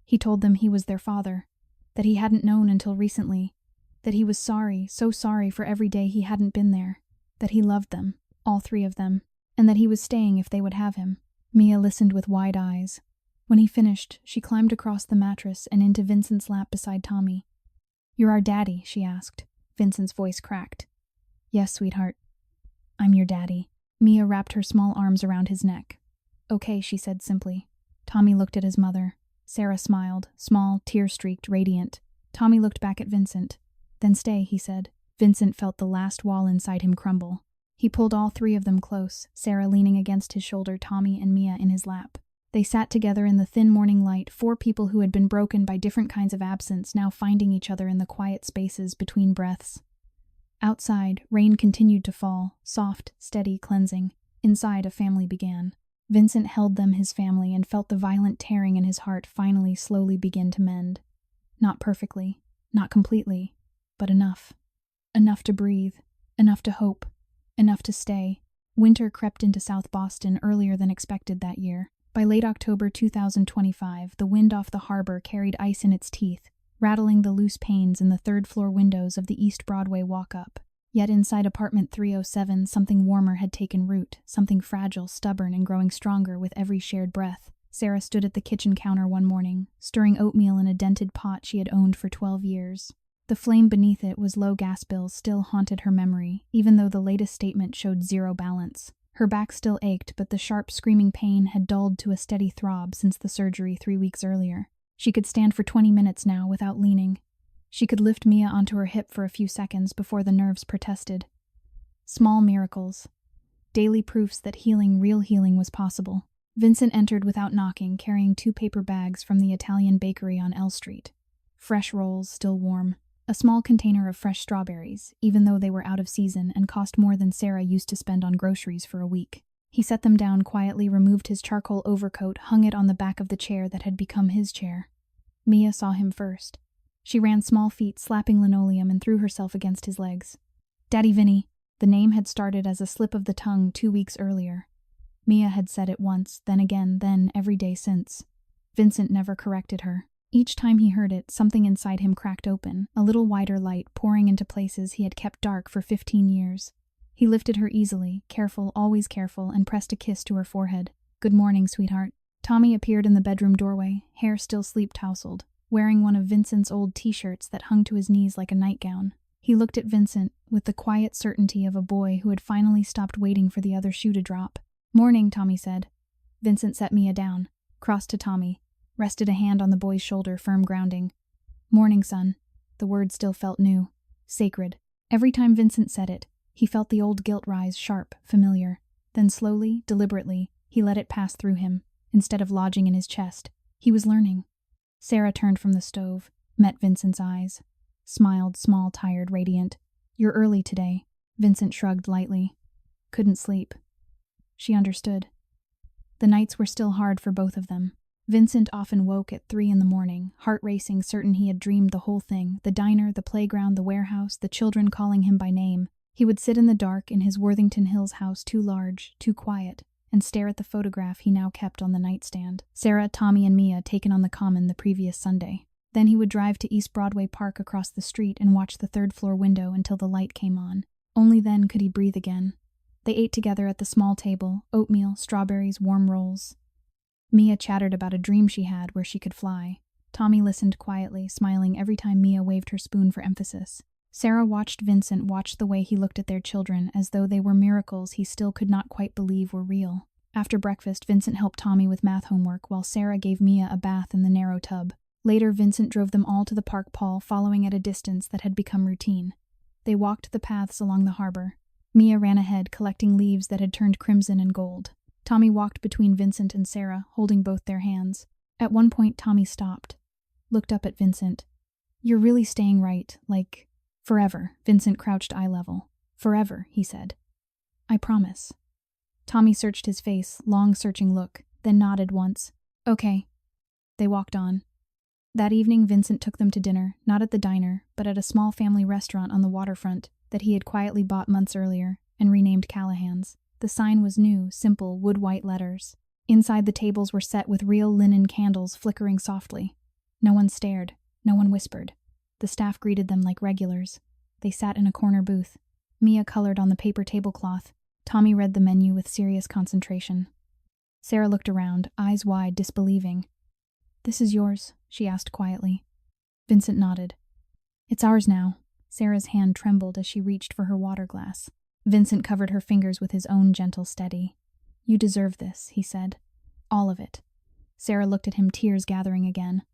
He told them he was their father, that he hadn't known until recently, that he was sorry, so sorry for every day he hadn't been there, that he loved them, all three of them, and that he was staying if they would have him. Mia listened with wide eyes. When he finished, she climbed across the mattress and into Vincent's lap beside Tommy. "You're our daddy?" she asked. Vincent's voice cracked. "Yes, sweetheart. I'm your daddy." Mia wrapped her small arms around his neck. "Okay," she said simply. Tommy looked at his mother. Sarah smiled, small, tear-streaked, radiant. Tommy looked back at Vincent. "Then stay," he said. Vincent felt the last wall inside him crumble. He pulled all three of them close, Sarah leaning against his shoulder, Tommy and Mia in his lap. They sat together in the thin morning light, four people who had been broken by different kinds of absence, now finding each other in the quiet spaces between breaths. Outside, rain continued to fall, soft, steady, cleansing. Inside, a family began. Vincent held them, his family, and felt the violent tearing in his heart finally slowly begin to mend. Not perfectly, not completely, but enough. Enough to breathe, enough to hope, enough to stay. Winter crept into South Boston earlier than expected that year. By late October 2025, the wind off the harbor carried ice in its teeth, rattling the loose panes in the third-floor windows of the East Broadway walk-up. Yet inside apartment 307, something warmer had taken root, something fragile, stubborn, and growing stronger with every shared breath. Sarah stood at the kitchen counter one morning, stirring oatmeal in a dented pot she had owned for 12 years. The flame beneath it was low gas bills still haunted her memory, even though the latest statement showed zero balance. Her back still ached, but the sharp, screaming pain had dulled to a steady throb since the surgery 3 weeks earlier. She could stand for 20 minutes now without leaning. She could lift Mia onto her hip for a few seconds before the nerves protested. Small miracles. Daily proofs that healing, real healing, was possible. Vincent entered without knocking, carrying 2 paper bags from the Italian bakery on L Street. Fresh rolls, still warm. A small container of fresh strawberries, even though they were out of season and cost more than Sarah used to spend on groceries for a week. He set them down quietly, removed his charcoal overcoat, hung it on the back of the chair that had become his chair. Mia saw him first. She ran small feet, slapping linoleum, and threw herself against his legs. "Daddy Vinny." The name had started as a slip of the tongue 2 weeks earlier. Mia had said it once, then again, then every day since. Vincent never corrected her. Each time he heard it, something inside him cracked open, a little wider light pouring into places he had kept dark for 15 years. He lifted her easily, careful, always careful, and pressed a kiss to her forehead. "Good morning, sweetheart." Tommy appeared in the bedroom doorway, hair still sleep-tousled. wearing one of Vincent's old t-shirts that hung to his knees like a nightgown. He looked at Vincent with the quiet certainty of a boy who had finally stopped waiting for the other shoe to drop. "Morning," Tommy said. Vincent set Mia down, crossed to Tommy, rested a hand on the boy's shoulder, firm grounding. "Morning, son." The word still felt new, sacred. Every time Vincent said it, he felt the old guilt rise, sharp, familiar. Then slowly, deliberately, he let it pass through him, instead of lodging in his chest. He was learning. Sarah turned from the stove, met Vincent's eyes, smiled, small, tired, radiant. "You're early today." Vincent shrugged lightly. "Couldn't sleep." She understood. The nights were still hard for both of them. Vincent often woke at 3 a.m, heart racing, certain he had dreamed the whole thing, the diner, the playground, the warehouse, the children calling him by name. He would sit in the dark in his Worthington Hills house, too large, too quiet, and stare at the photograph he now kept on the nightstand. Sarah, Tommy, and Mia taken on the common the previous Sunday. Then he would drive to East Broadway Park across the street and watch the third-floor window until the light came on. Only then could he breathe again. They ate together at the small table, oatmeal, strawberries, warm rolls. Mia chattered about a dream she had where she could fly. Tommy listened quietly, smiling every time Mia waved her spoon for emphasis. Sarah watched Vincent watch the way he looked at their children, as though they were miracles he still could not quite believe were real. After breakfast, Vincent helped Tommy with math homework, while Sarah gave Mia a bath in the narrow tub. Later, Vincent drove them all to the park, Paul following at a distance that had become routine. They walked the paths along the harbor. Mia ran ahead, collecting leaves that had turned crimson and gold. Tommy walked between Vincent and Sarah, holding both their hands. At one point, Tommy stopped, looked up at Vincent. "You're really staying right, like, forever." Vincent crouched eye level. "Forever," he said. "I promise." Tommy searched his face, long searching look, then nodded once. "Okay." They walked on. That evening, Vincent took them to dinner, not at the diner, but at a small family restaurant on the waterfront that he had quietly bought months earlier and renamed Callahan's. The sign was new, simple, wood-white letters. Inside, the tables were set with real linen candles flickering softly. No one stared. No one whispered. The staff greeted them like regulars. They sat in a corner booth. Mia colored on the paper tablecloth. Tommy read the menu with serious concentration. Sarah looked around, eyes wide, disbelieving. "This is yours?" she asked quietly. Vincent nodded. "It's ours now." Sarah's hand trembled as she reached for her water glass. Vincent covered her fingers with his own gentle steady. "You deserve this," he said. "All of it." Sarah looked at him, tears gathering again.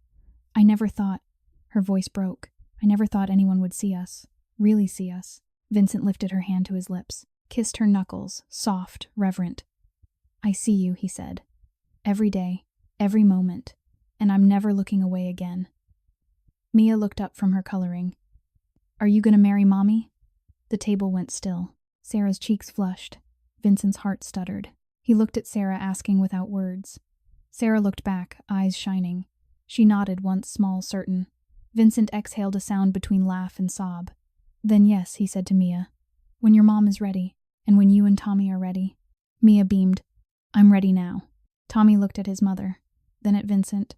"I never thought—" Her voice broke. "I never thought anyone would see us. Really see us." Vincent lifted her hand to his lips, kissed her knuckles, soft, reverent. "I see you," he said. "Every day, every moment, and I'm never looking away again." Mia looked up from her coloring. "Are you gonna marry Mommy?" The table went still. Sarah's cheeks flushed. Vincent's heart stuttered. He looked at Sarah, asking without words. Sarah looked back, eyes shining. She nodded once, small, certain. Vincent exhaled a sound between laugh and sob. "Then yes," he said to Mia. "When your mom is ready, and when you and Tommy are ready." Mia beamed. "I'm ready now." Tommy looked at his mother, then at Vincent.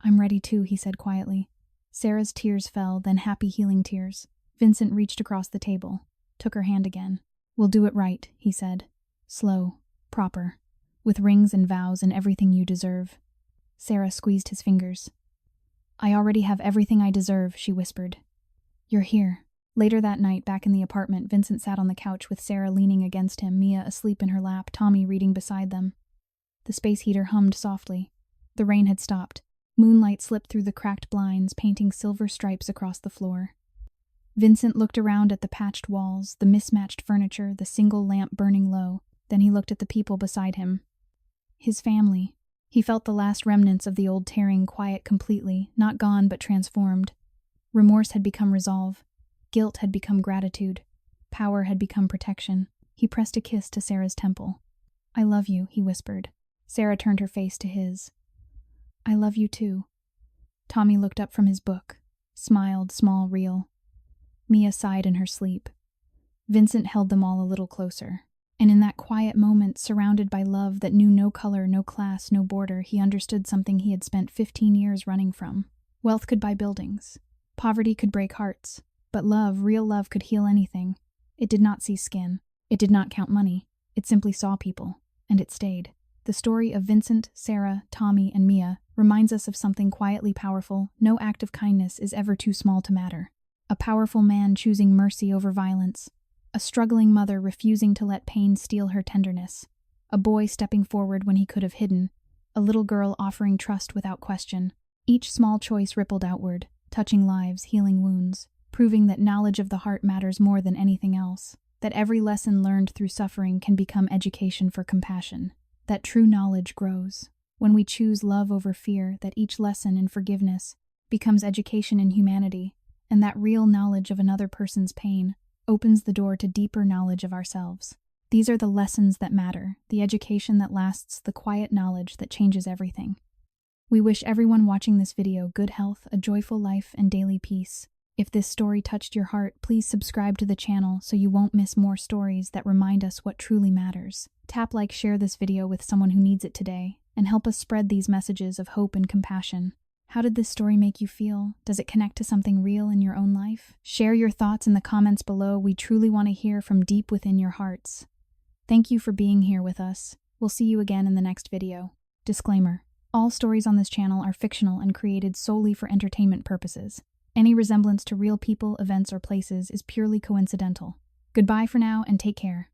"I'm ready too," he said quietly. Sarah's tears fell, then happy healing tears. Vincent reached across the table, took her hand again. "We'll do it right," he said. "Slow, proper, with rings and vows and everything you deserve." Sarah squeezed his fingers. "I already have everything I deserve," she whispered. "You're here." Later that night, back in the apartment, Vincent sat on the couch with Sarah leaning against him, Mia asleep in her lap, Tommy reading beside them. The space heater hummed softly. The rain had stopped. Moonlight slipped through the cracked blinds, painting silver stripes across the floor. Vincent looked around at the patched walls, the mismatched furniture, the single lamp burning low. Then he looked at the people beside him. His family. He felt the last remnants of the old tearing quiet completely, not gone but transformed. Remorse had become resolve. Guilt had become gratitude. Power had become protection. He pressed a kiss to Sarah's temple. "I love you," he whispered. Sarah turned her face to his. "I love you too." Tommy looked up from his book, smiled, small, real. Mia sighed in her sleep. Vincent held them all a little closer. And in that quiet moment, surrounded by love that knew no color, no class, no border, he understood something he had spent 15 years running from. Wealth could buy buildings. Poverty could break hearts. But love, real love, could heal anything. It did not see skin. It did not count money. It simply saw people. And it stayed. The story of Vincent, Sarah, Tommy, and Mia reminds us of something quietly powerful. No act of kindness is ever too small to matter. A powerful man choosing mercy over violence. A struggling mother refusing to let pain steal her tenderness. A boy stepping forward when he could have hidden. A little girl offering trust without question. Each small choice rippled outward, touching lives, healing wounds, proving that knowledge of the heart matters more than anything else. That every lesson learned through suffering can become education for compassion. That true knowledge grows when we choose love over fear, that each lesson in forgiveness becomes education in humanity, and that real knowledge of another person's pain opens the door to deeper knowledge of ourselves. These are the lessons that matter, the education that lasts, the quiet knowledge that changes everything. We wish everyone watching this video good health, a joyful life, and daily peace. If this story touched your heart, please subscribe to the channel so you won't miss more stories that remind us what truly matters. Tap like, share this video with someone who needs it today, and help us spread these messages of hope and compassion. How did this story make you feel? Does it connect to something real in your own life? Share your thoughts in the comments below. We truly want to hear from deep within your hearts. Thank you for being here with us. We'll see you again in the next video. Disclaimer: all stories on this channel are fictional and created solely for entertainment purposes. Any resemblance to real people, events, or places is purely coincidental. Goodbye for now and take care.